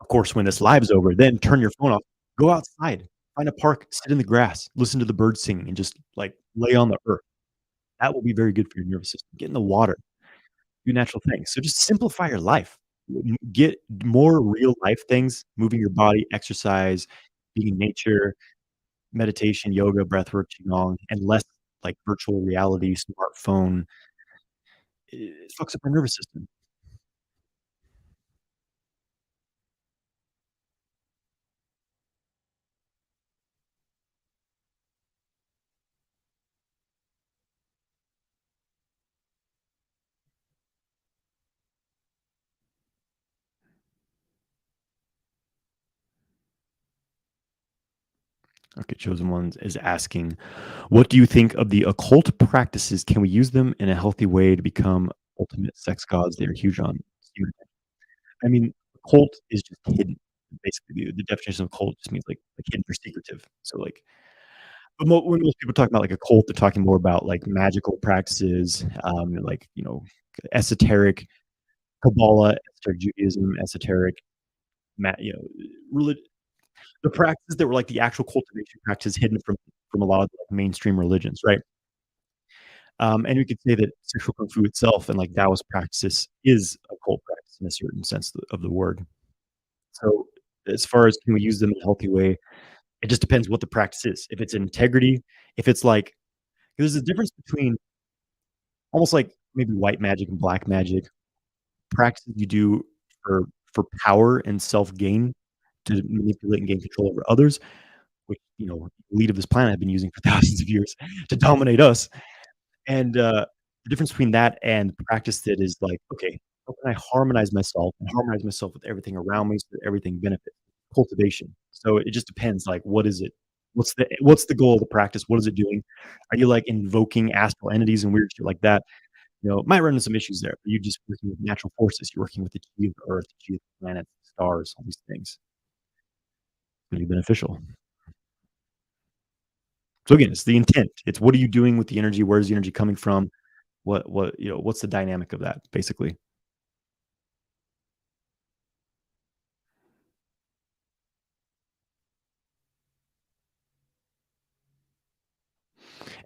Of course, when this live's over, then turn your phone off. Go outside, find a park, sit in the grass, listen to the birds singing, and just, like, lay on the earth. That will be very good for your nervous system. Get in the water, do natural things. So just simplify your life. Get more real life things, moving your body, exercise, being in nature, meditation, yoga, breathwork, qigong, and less, like, virtual reality, smartphone. It fucks up our nervous system. Okay, chosen ones is asking, "What do you think of the occult practices? Can we use them in a healthy way to become ultimate sex gods? They are huge on human." I mean, occult is just hidden. Basically, the definition of occult just means like hidden or secretive. So like, but when most people talk about like a cult, they're talking more about like magical practices, like esoteric Kabbalah, esoteric Judaism, esoteric, relig- the practices that were like the actual cultivation practices hidden from a lot of like mainstream religions, right? And we could say that sexual kung fu itself and like Taoist practices is a cult practice in a certain sense of the word. So as far as can we use them in a healthy way, it just depends what the practice is. If it's integrity, if it's like there's a difference between almost like maybe white magic and black magic practices you do for power and self gain to manipulate and gain control over others, which elite of this planet have been using for thousands of years to dominate us. And the difference between that and the practice that is like, okay, how can I harmonize myself and harmonize myself with everything around me so that everything benefits? Cultivation. So it just depends. Like, what is it? What's the goal of the practice? What is it doing? Are you like invoking astral entities and weird shit like that? Might run into some issues there. But you're just working with natural forces. You're working with the chi of the earth, the chi of the planets, the stars, all these things. It's going to be beneficial. So again, it's the intent. It's what are you doing with the energy? Where is the energy coming from? what's the dynamic of that basically?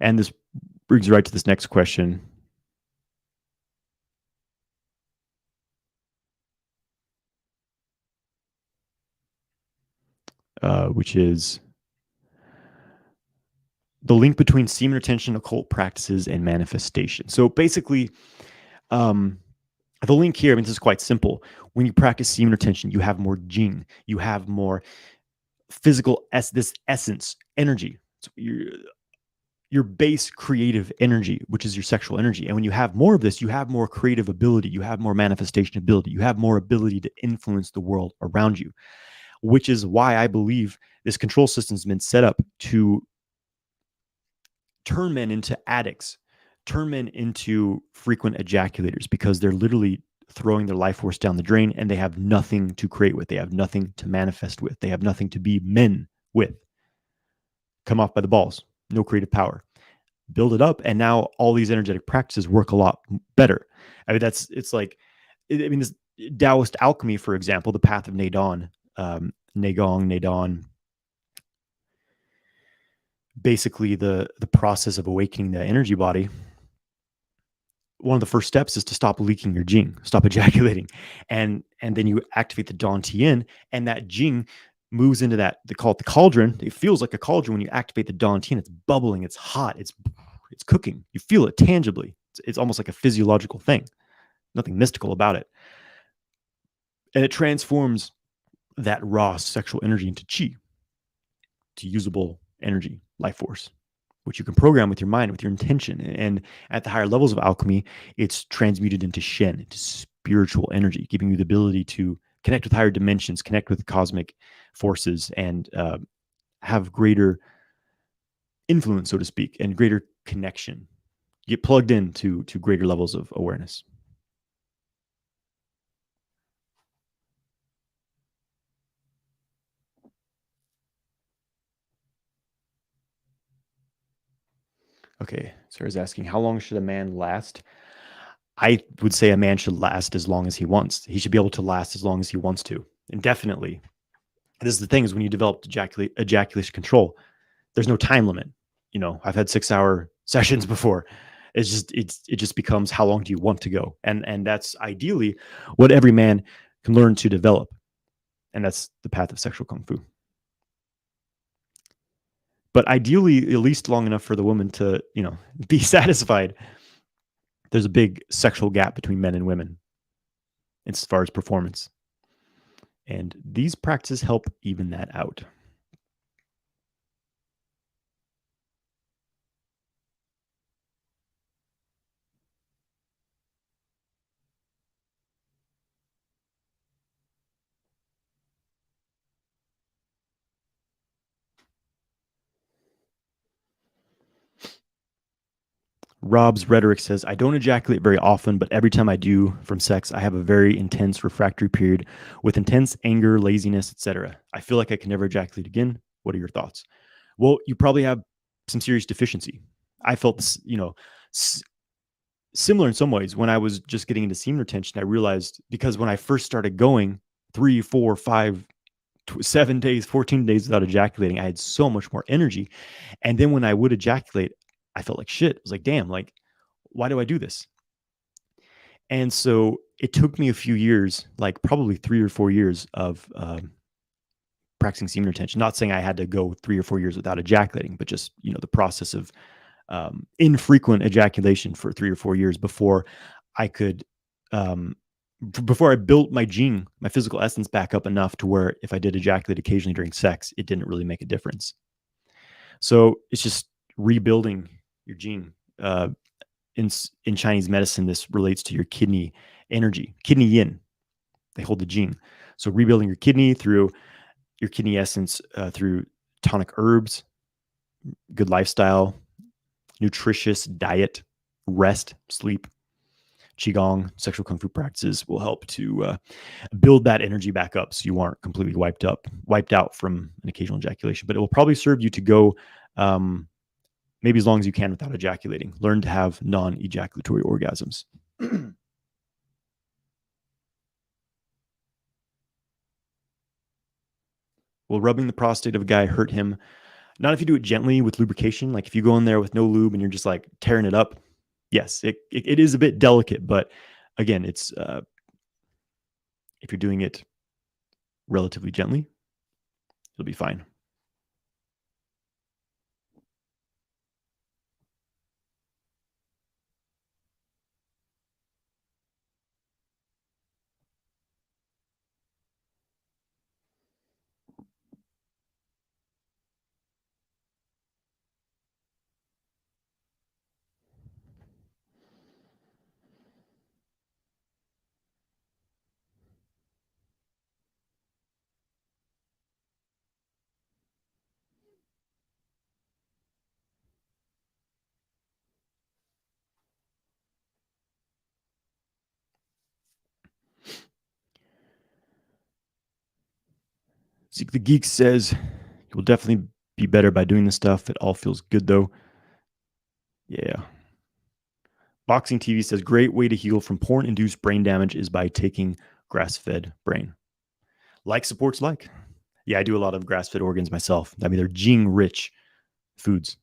And this brings you right to this next question, which is the link between semen retention, occult practices, and manifestation. So basically, um, the link here, I mean, this is quite simple. When you practice semen retention, you have more jing, you have more physical this essence, energy. So your base creative energy, which is your sexual energy. And when you have more of this, you have more creative ability, you have more manifestation ability, you have more ability to influence the world around you, which is why I believe this control system has been set up to turn men into addicts, turn men into frequent ejaculators, because they're literally throwing their life force down the drain and they have nothing to create with. They have nothing to manifest with. They have nothing to be men with. Come off by the balls, no creative power. Build it up, and now all these energetic practices work a lot better. I mean, it's like, I mean, this Taoist alchemy, for example, the path of Nadon, Negong, Nadon, basically the process of awakening the energy body. One of the first steps is to stop leaking your jing, stop ejaculating, and then you activate the Dan Tian, and that jing moves into that, they call it the cauldron. It feels like a cauldron when you activate the Dan Tian. It's bubbling, it's hot, it's cooking. You feel it tangibly. It's almost like a physiological thing. Nothing mystical about it, and it transforms that raw sexual energy into chi, to usable energy, life force, which you can program with your mind, with your intention. And at the higher levels of alchemy, it's transmuted into Shen, into spiritual energy, giving you the ability to connect with higher dimensions, connect with cosmic forces, and have greater influence, so to speak, and greater connection. Get plugged into greater levels of awareness. Okay, Sarah's asking, how long should a man last? I would say a man should last as long as he wants. He should be able to last as long as he wants to, indefinitely. This is the thing, is when you develop ejaculation control, there's no time limit. You know, I've had 6-hour sessions before. It just becomes, how long do you want to go? And that's ideally what every man can learn to develop. And that's the path of sexual kung fu. But ideally, at least long enough for the woman to, be satisfied. There's a big sexual gap between men and women as far as performance. And these practices help even that out. Rob's rhetoric says, I don't ejaculate very often, but every time I do from sex, I have a very intense refractory period with intense anger, laziness, etc. I feel like I can never ejaculate again. What are your thoughts? Well, you probably have some serious deficiency. I felt this, similar in some ways. When I was just getting into semen retention, I realized, because when I first started going 3, 4, 5, 7 days, 14 days without ejaculating, I had so much more energy. And then when I would ejaculate, I felt like shit. I was like, damn, like, why do I do this? And so it took me a few years, like probably 3 or 4 years of practicing semen retention. Not saying I had to go 3 or 4 years without ejaculating, but just, the process of infrequent ejaculation for 3 or 4 years before I could, before I built my gene, my physical essence back up enough to where if I did ejaculate occasionally during sex, it didn't really make a difference. So it's just rebuilding your gene. In Chinese medicine, this relates to your kidney energy, kidney yin. They hold the gene. So rebuilding your kidney through your kidney essence, through tonic herbs, good lifestyle, nutritious diet, rest, sleep, qigong, sexual kung fu practices will help to build that energy back up, so you aren't completely wiped out from an occasional ejaculation. But it will probably serve you to go maybe as long as you can without ejaculating. Learn to have non-ejaculatory orgasms. Will rubbing the prostate of a guy hurt him? Not if you do it gently with lubrication. Like if you go in there with no lube and you're just like tearing it up. Yes, it is a bit delicate, but again, it's if you're doing it relatively gently, it'll be fine. Zeke the Geek says you'll definitely be better by doing this stuff. It all feels good though. Yeah. Boxing TV says great way to heal from porn induced brain damage is by taking grass fed brain. Like supports like. Yeah, I do a lot of grass fed organs myself. I mean, they're gene rich foods.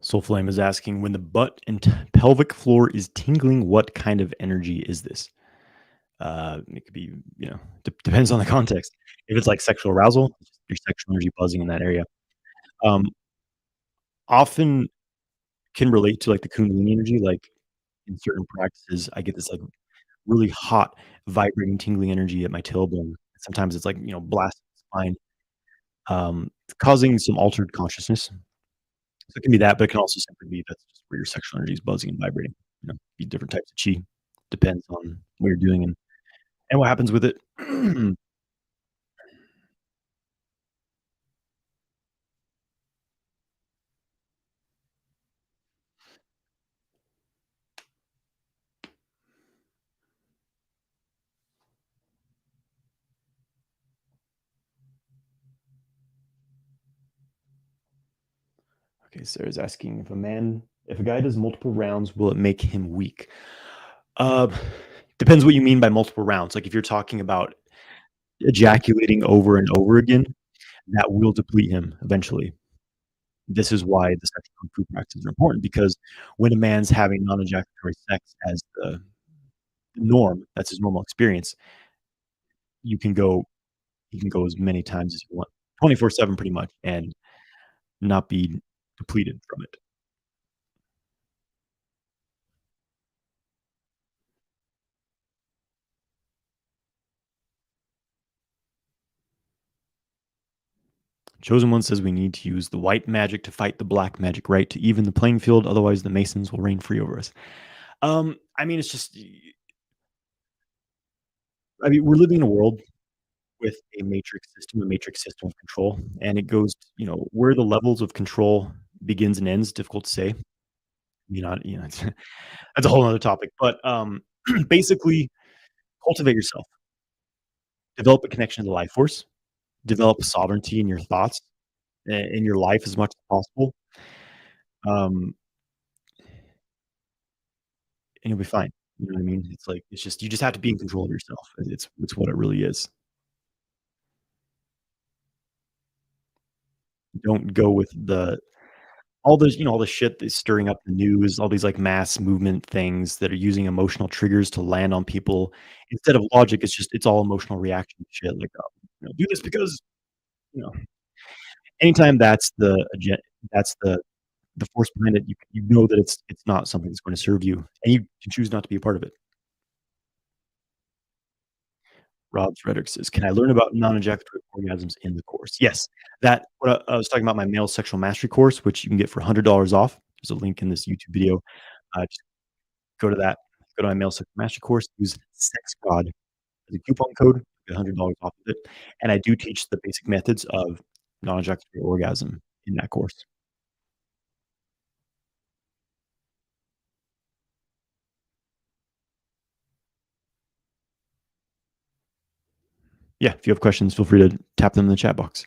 Soul Flame is asking when the butt and pelvic floor is tingling, what kind of energy is this? It could be, depends on the context. If it's like sexual arousal, it's just your sexual energy buzzing in that area. Um, Often can relate to like the Kundalini energy. Like in certain practices, I get this like really hot, vibrating, tingling energy at my tailbone. Sometimes it's like blasting the spine, causing some altered consciousness. So it can be that, but it can also simply be that's just where your sexual energy is buzzing and vibrating. Be different types of chi. Depends on what you're doing and what happens with it. Okay, Sarah's asking if a guy does multiple rounds, will it make him weak? Uh, Depends what you mean by multiple rounds. Like if you're talking about ejaculating over and over again, that will deplete him eventually. This is why the sexual kung fu practices are important because when a man's having non-ejaculatory sex as the norm, that's his normal experience, you can go you can go as many times as you want, 24/7 pretty much, and not be depleted from it. Chosen One says we need to use the white magic to fight the black magic, right? To even the playing field, otherwise the Masons will reign free over us. I mean, it's just I mean, we're living in a world with a matrix system of control, and it goes, where the levels of control begins and ends, difficult to say. It's that's a whole other topic. But basically, cultivate yourself, develop a connection to the life force, develop sovereignty in your thoughts, in your life as much as possible, um, and you'll be fine. You know what I mean? It's like it's just you just have to be in control of yourself. It's what it really is. Don't go with all the shit that's stirring up the news, all these like mass movement things that are using emotional triggers to land on people instead of logic. It's all emotional reaction shit. Like, do this because you know. anytime that's the force behind it, you know that it's not something that's going to serve you, and you can choose not to be a part of it. Rob's Rhetoric says, "Can I learn about non-ejaculatory orgasms in the course?" Yes. That what I was talking about my male sexual mastery course, which you can get for $100 off. There's a link in this YouTube video. Just go to that. Go to my male sexual mastery course, use Sex God as a coupon code, get $100 off of it, and I do teach the basic methods of non-ejaculatory orgasm in that course. Yeah, if you have questions, feel free to tap them in the chat box.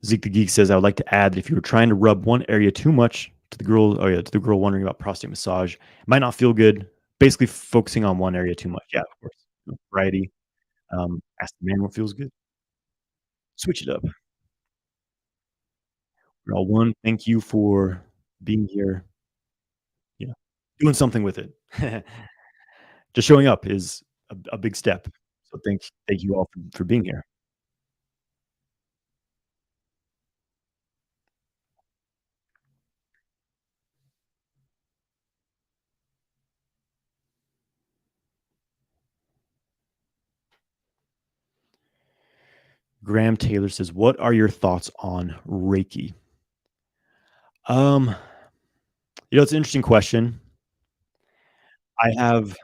Zeke the Geek says, "I would like to add that if you were trying to rub one area too much to the girl, oh yeah, to the girl wondering about prostate massage, it might not feel good. Basically, focusing on one area too much. Yeah, of course. Variety. Ask the man what feels good. Switch it up. We're all one. Thank you for being here. You know, doing something with it. Just showing up is a big step. So thank you all for being here." Graham Taylor says, "What are your thoughts on Reiki?" Um, it's an interesting question. I have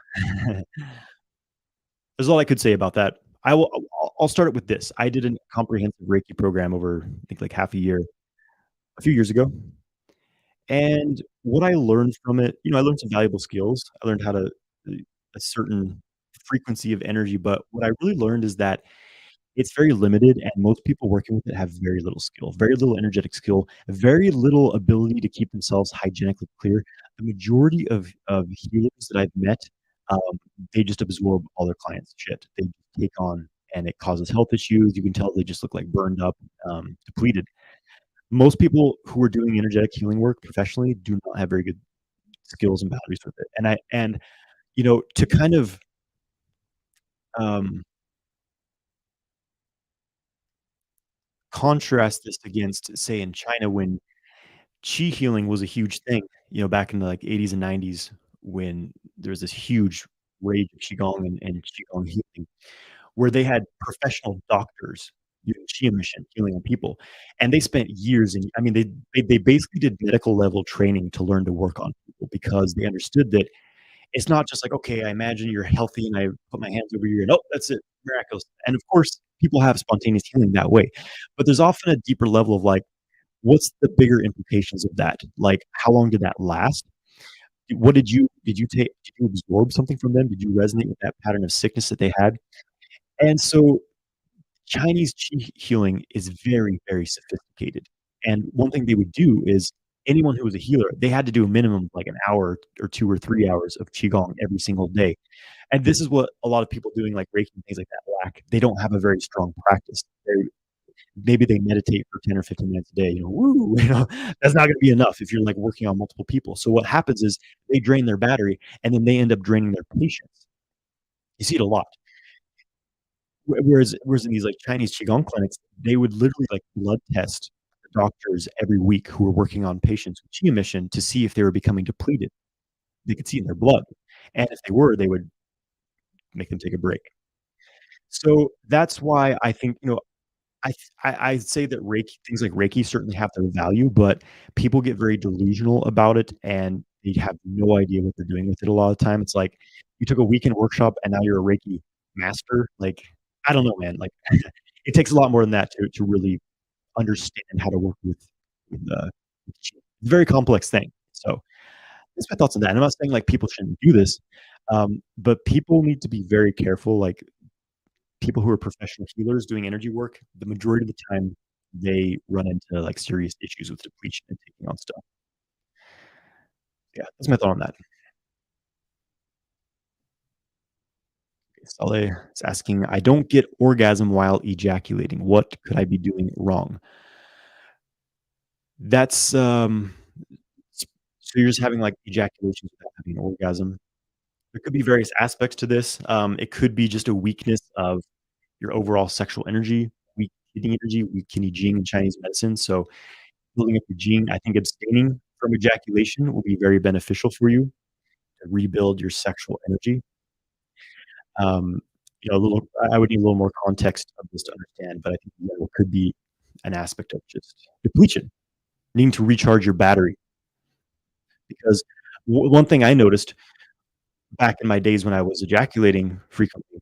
there's all I could say about that. I'll start it with this. I did a comprehensive Reiki program over, I think, like half a year, a few years ago, and what I learned from it, I learned some valuable skills. I learned how to a certain frequency of energy, but what I really learned is that it's very limited, and most people working with it have very little skill, very little energetic skill, very little ability to keep themselves hygienically clear. The majority of healers that I've met, they just absorb all their clients' shit. They just take on, and it causes health issues. You can tell they just look like burned up, depleted. Most people who are doing energetic healing work professionally do not have very good skills and boundaries with it. To kind of um, contrast this against, say, in China when Qi healing was a huge thing, back in the, like, '80s and '90s when there was this huge rage of Qigong and Qigong healing, where they had professional doctors doing Qi mission healing on people, and they spent years and I mean, they basically did medical level training to learn to work on people because they understood that it's not just like, "Okay, I imagine you're healthy and I put my hands over you and, oh, that's it, miraculous." And of course, people have spontaneous healing that way, but there's often a deeper level of, like, what's the bigger implications of that? Like, how long did that last? What did you absorb something from them? Did you resonate with that pattern of sickness that they had? And so Chinese Qi healing is very, very sophisticated. And one thing they would do is anyone who was a healer, they had to do a minimum of like an hour or 2 or 3 hours of Qigong every single day. And this is what a lot of people doing like Reiki and things like that lack. They don't have a very strong practice. Maybe they meditate for 10 or 15 minutes a day, woo, that's not gonna be enough if you're, like, working on multiple people. So what happens is they drain their battery, and then they end up draining their patients. You see it a lot. Whereas in these, like, Chinese Qigong clinics, they would literally, like, blood test the doctors every week who were working on patients with Qi emission to see if they were becoming depleted. They could see it in their blood, and if they were, they would make them take a break. So that's why I think, I'd say that Reiki things like Reiki certainly have their value, but people get very delusional about it, and they have no idea what they're doing with it a lot of the time. It's like, you took a weekend workshop and now you're a Reiki master, like, I don't know, man, like, it takes a lot more than that to really understand how to work with chi. It's a very complex thing. So, that's my thoughts on that. And I'm not saying, like, people shouldn't do this, but people need to be very careful, like people who are professional healers doing energy work, the majority of the time, they run into, like, serious issues with depletion and taking on stuff. Yeah, that's my thought on that. Saleh is asking, "I don't get orgasm while ejaculating. What could I be doing wrong?" That's, s So you're just having, like, ejaculations without having an orgasm. There could be various aspects to this. It could be just a weakness of your overall sexual energy, weak kidney energy, weak kidney Jing in Chinese medicine. So building up your Jing, I think abstaining from ejaculation will be very beneficial for you to rebuild your sexual energy. Um, a little I would need a little more context of this to understand, but I think, it could be an aspect of just depletion, needing to recharge your battery because one thing I noticed back in my days when I was ejaculating frequently,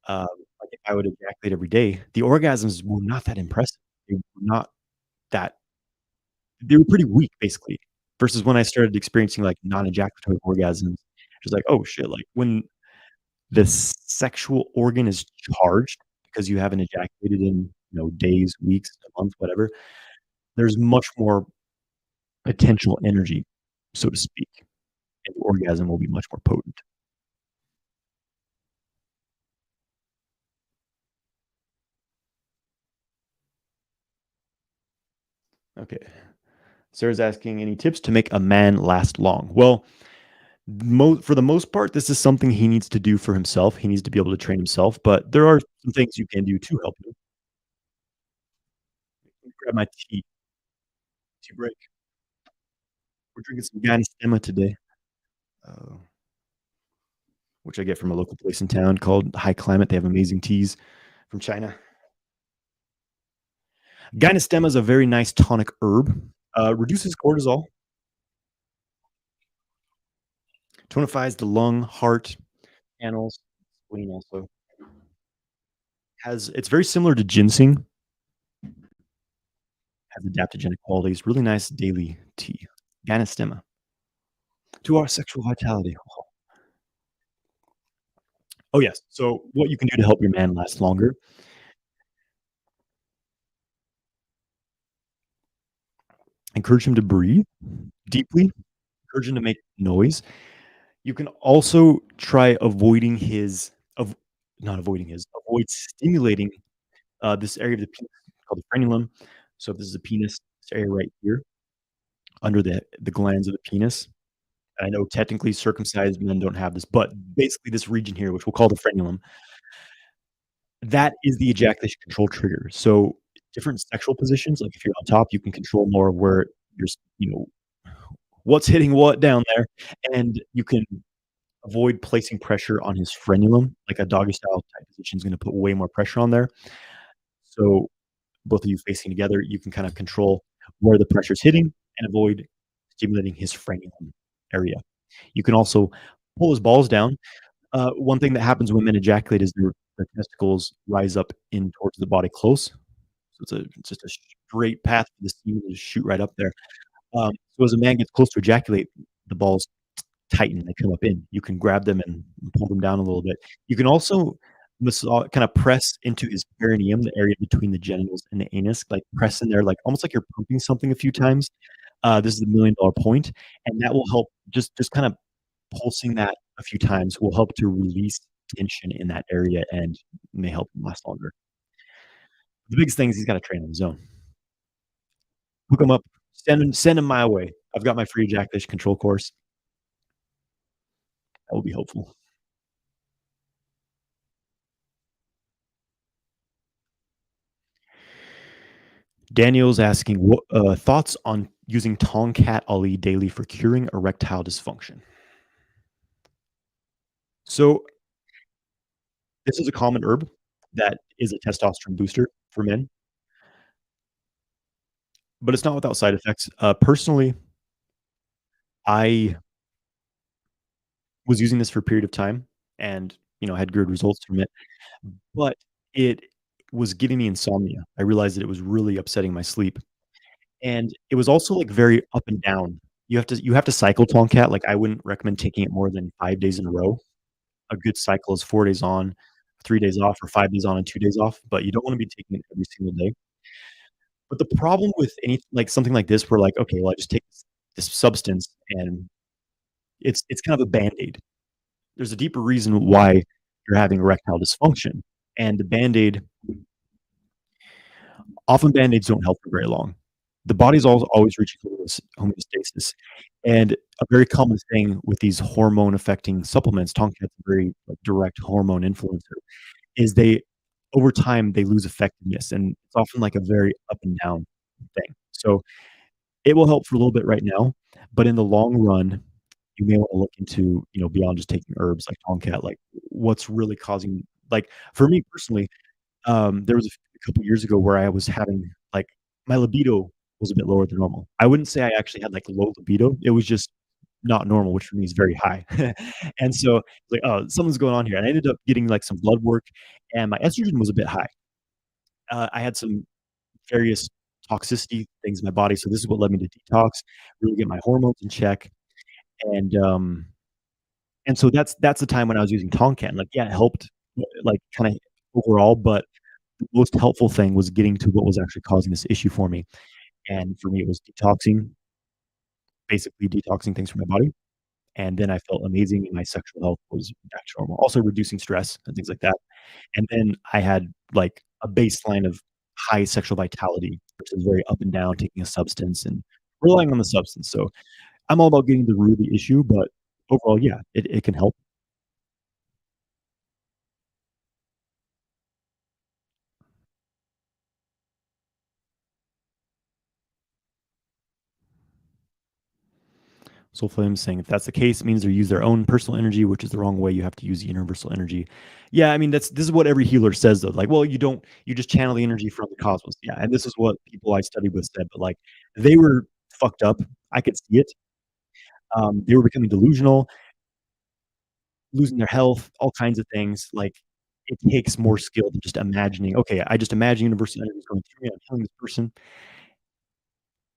um, like, if I would ejaculate every day, the orgasms were not that impressive. They were not that they were pretty weak, basically, versus when I started experiencing, like, non-ejaculatory orgasms, just like, "Oh, shit," like, when the sexual organ is charged because you haven't ejaculated in, days, weeks, a month, whatever, there's much more potential energy, so to speak, and the orgasm will be much more potent. Okay. Sarah's asking, "Any tips to make a man last long?" Well, for the most part, this is something he needs to do for himself. He needs to be able to train himself, but there are some things you can do to help him. Grab my tea break. We're drinking some Stemma today, uh, which I get from a local place in town called High Climate. They have amazing teas from China. Stemma is a very nice tonic herb. Reduces cortisol, tonifies the lung, heart, panels, spleen also. It's very similar to ginseng, has adaptogenic qualities, really nice daily tea. Stemma to our sexual vitality. Oh, yes. So what you can do to help your man last longer, encourage him to breathe deeply, encourage him to make noise. You can also try av not avoiding avoid stimulating, this area of the penis called the frenulum. So if this is a penis, this area right here under the glands of the penis. I know technically circumcised men don't have this, but basically this region here, which we'll call the frenulum, that is the ejaculation control trigger. So different sexual positions, like if you're on top, you can control more where you're, what's hitting what down there, and you can avoid placing pressure on his frenulum, like a doggy style type position is gonna put way more pressure on there. So both of you facing together, you can kind of control where the pressure is hitting and avoid stimulating his frenulum area. You can also pull his balls down. One thing that happens when men ejaculate is their testicles rise up in towards the body close. So it's just a straight path for the semen to just shoot right up there. So as a man gets close to ejaculate, the balls tighten, they come up in. You can grab them and pull them down a little bit. You can also kinda press into his perineum, the area between the genitals and the anus, like, press in there, like, almost like you're pumping something a few times. This is the $1,000,000 point, and that will help just kind of pulsing that a few times will help to release tension in that area and may help him last longer. The biggest thing is he's gotta train on his own. Hook him up, send him my way. I've got my free ejaculation control course. That will be helpful. Daniel's asking, "What, thoughts on using Tongkat Ali daily for curing erectile dysfunction?" So, this is a common herb that is a testosterone booster for men, but it's not without side effects. Personally, I was using this for a period of time and, had good results from it, but it was giving me insomnia. I realized that it was really upsetting my sleep, and it was also, like, very up and down. You have to cycle Tongkat, like, I wouldn't recommend taking it more than 5 days in a row. A good cycle is 4 days on, 3 days off, or 5 days on and 2 days off, but you don't wanna be taking it every single day. But the problem with something like this where, like, okay, well, I just take this substance and it's kind of a Band-Aid. There's a deeper reason why you're having erectile dysfunction, and the Band-Aid often Band-Aids don't help for very long. the body's always reaching homeostasis, and a very common thing with these hormone affecting supplements, Tongkat's a very, like, direct hormone influencer, is they over time, they lose effectiveness, and it's often like a very up and down thing. So, it will help for a little bit right now, but in the long run, you may wanna look into, beyond just taking herbs like Tongkat, like, what's really causing like, for me personally, there was a couple years ago where I was having, like my libido was a bit lower than normal. I wouldn't say I actually had, like, low libido, it was just not normal, which for me is very high. And so, like, "Oh, something's going on here," and I ended up getting, like, some blood work, and my estrogen was a bit high. I had some various toxicity things in my body, so this is what led me to detox, really get my hormones in check, and, um and so that's the time when I was using Tonkat, and, like, yeah, it helped, like, kinda overall, but the most helpful thing was getting to what was actually causing this issue for me, and for me, it was basically detoxing things from my body, and then I felt amazing, and my sexual health was back to normal. Also reducing stress and things like that, and then I had, like, a baseline of high sexual vitality versus very up and down, taking a substance and relying on the substance, so I'm all about getting to the root of the issue, but overall, yeah, it can help. Soul Flame saying, "If that's the case, it means they use their own personal energy, which is the wrong way. You have to use the universal energy." Yeah, I mean, this is what every healer says, though. Like, well, you just channel the energy from the cosmos. Yeah, and this is what people I studied with said, but like they were fucked up. I could see it. They were becoming delusional, losing their health, all kinds of things. Like it takes more skill than just imagining. Okay, I just imagine universal energy is going through me. I'm healing this person.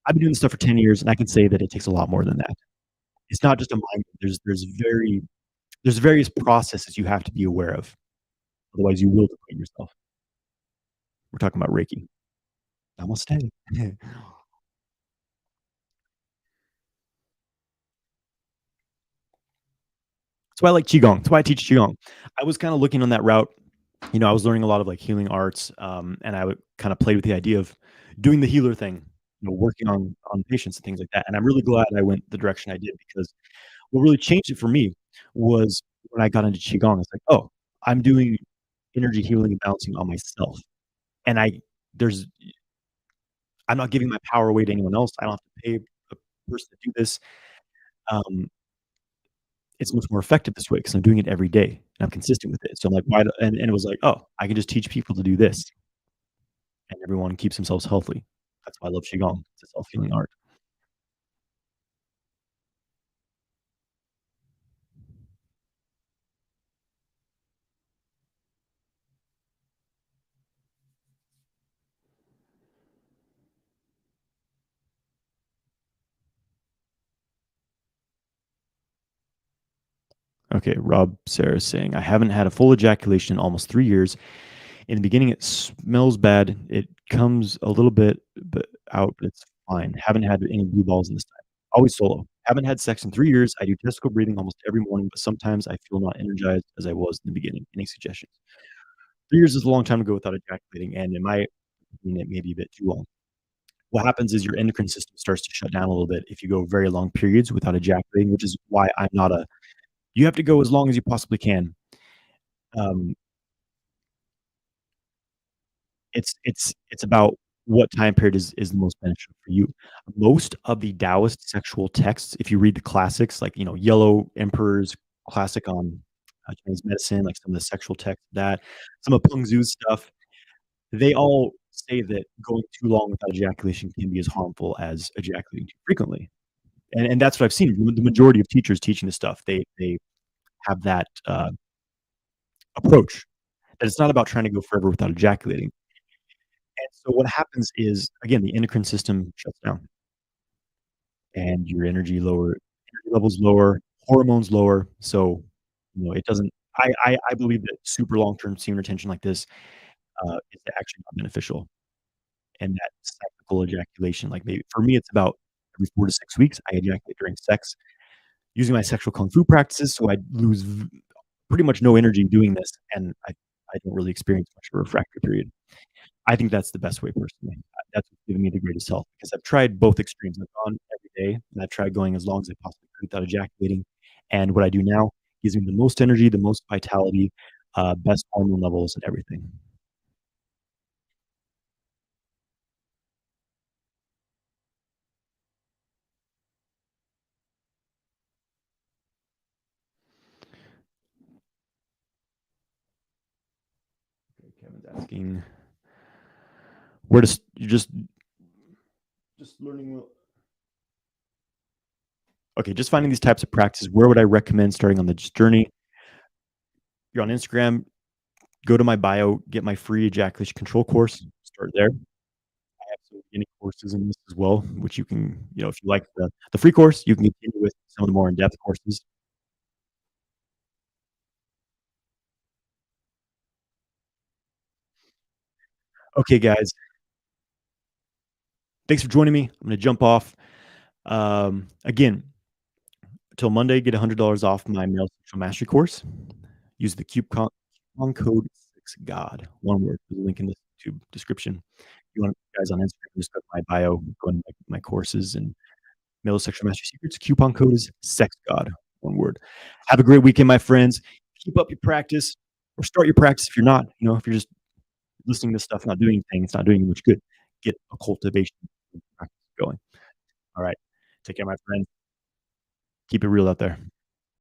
I've been doing this stuff for 10 years, and I can say that it takes a lot more than that. It's not just a mind. There's various processes you have to be aware of, otherwise you will deplete yourself. We're talking about Reiki. Namaste. That's why I like Qigong. That's why I teach Qigong. I was kinda looking on that route. I was learning a lot of, like, healing arts, and I would kinda play with the idea of doing the healer thing, working on patients and things like that, and I'm really glad I went the direction I did because what really changed it for me was when I got into Qigong, it's like, "Oh, I'm doing energy healing and balancing on myself." And there's I'm not giving my power away to anyone else. I don't have to pay a person to do this. Um, it's much more effective this way because I'm doing it every day and I'm consistent with it. So I'm like, why? And it was like, oh, I can just teach people to do this, and everyone keeps themselves healthy. That's why I love qigong. It's a self healing art. Okay, Rob Sarah is saying, I haven't had a full ejaculation in almost 3 years. In the beginning, it smells bad. It comes a little bit out, but it's fine. Haven't had any blue balls in this time. Always solo. Haven't had sex in 3 years. I do testicle breathing almost every morning, but sometimes I feel not energized as I was in the beginning. Any suggestions? 3 years is a long time to go without ejaculating, and in my opinion, it may be a bit too long. What happens is your endocrine system starts to shut down a little bit if you go very long periods without ejaculating, which is why I'm not a you have to go as long as you possibly can. Um, it's about what time period is the most beneficial for you. Most of the Taoist sexual texts, if you read the classics, like, Yellow Emperor's classic on, Chinese medicine, like some of the sexual texts, some of Peng Zhu's stuff, they all say that going too long without ejaculation can be as harmful as ejaculating too frequently. And that's what I've seen. The majority of teachers teaching this stuff, they have that, approach, that it's not about trying to go forever without ejaculating. And so what happens is, again, the endocrine system shuts down and your energy levels lower, hormones lower. So, it doesn't I believe that super long-term semen retention like this, is actually not beneficial. And that cyclical ejaculation, like, maybe for me, it's about every 4 to 6 weeks, I ejaculate during sex using my sexual kung fu practices, so I lose pretty much no energy doing this, and I I don't really experience much of a refractory period. I think that's the best way personally. That's what's given me the greatest health because I've tried both extremes. I've gone every day, and I've tried going as long as I possibly could without ejaculating, and what I do now gives me the most energy, the most vitality, best hormone levels and everything. Okay, Kevin's asking where to you just learning okay, just finding these types of practices. Where would I recommend starting on this journey? You're on Instagram, go to my bio, get my free ejaculation control course, start there. I have some beginning courses in this as well, which you can, if you like the free course, you can continue with some of the more in-depth courses. Okay, guys, thanks for joining me. I'm gonna jump off. Again, till Monday, get $100 off my male sexual mastery course. Use the coupon code 6God, one word. There's a link in the YouTube description. You want guys on Instagram, just go to my bio, go into my courses and male sexual mastery secrets. Coupon code is sex god, one word. Have a great weekend, my friends. Keep up your practice or start your practice if you're not, if you're just listening to stuff, not doing anything, it's not doing you much good. Get a cultivation practice going. All right. Take care, my friends. Keep it real out there.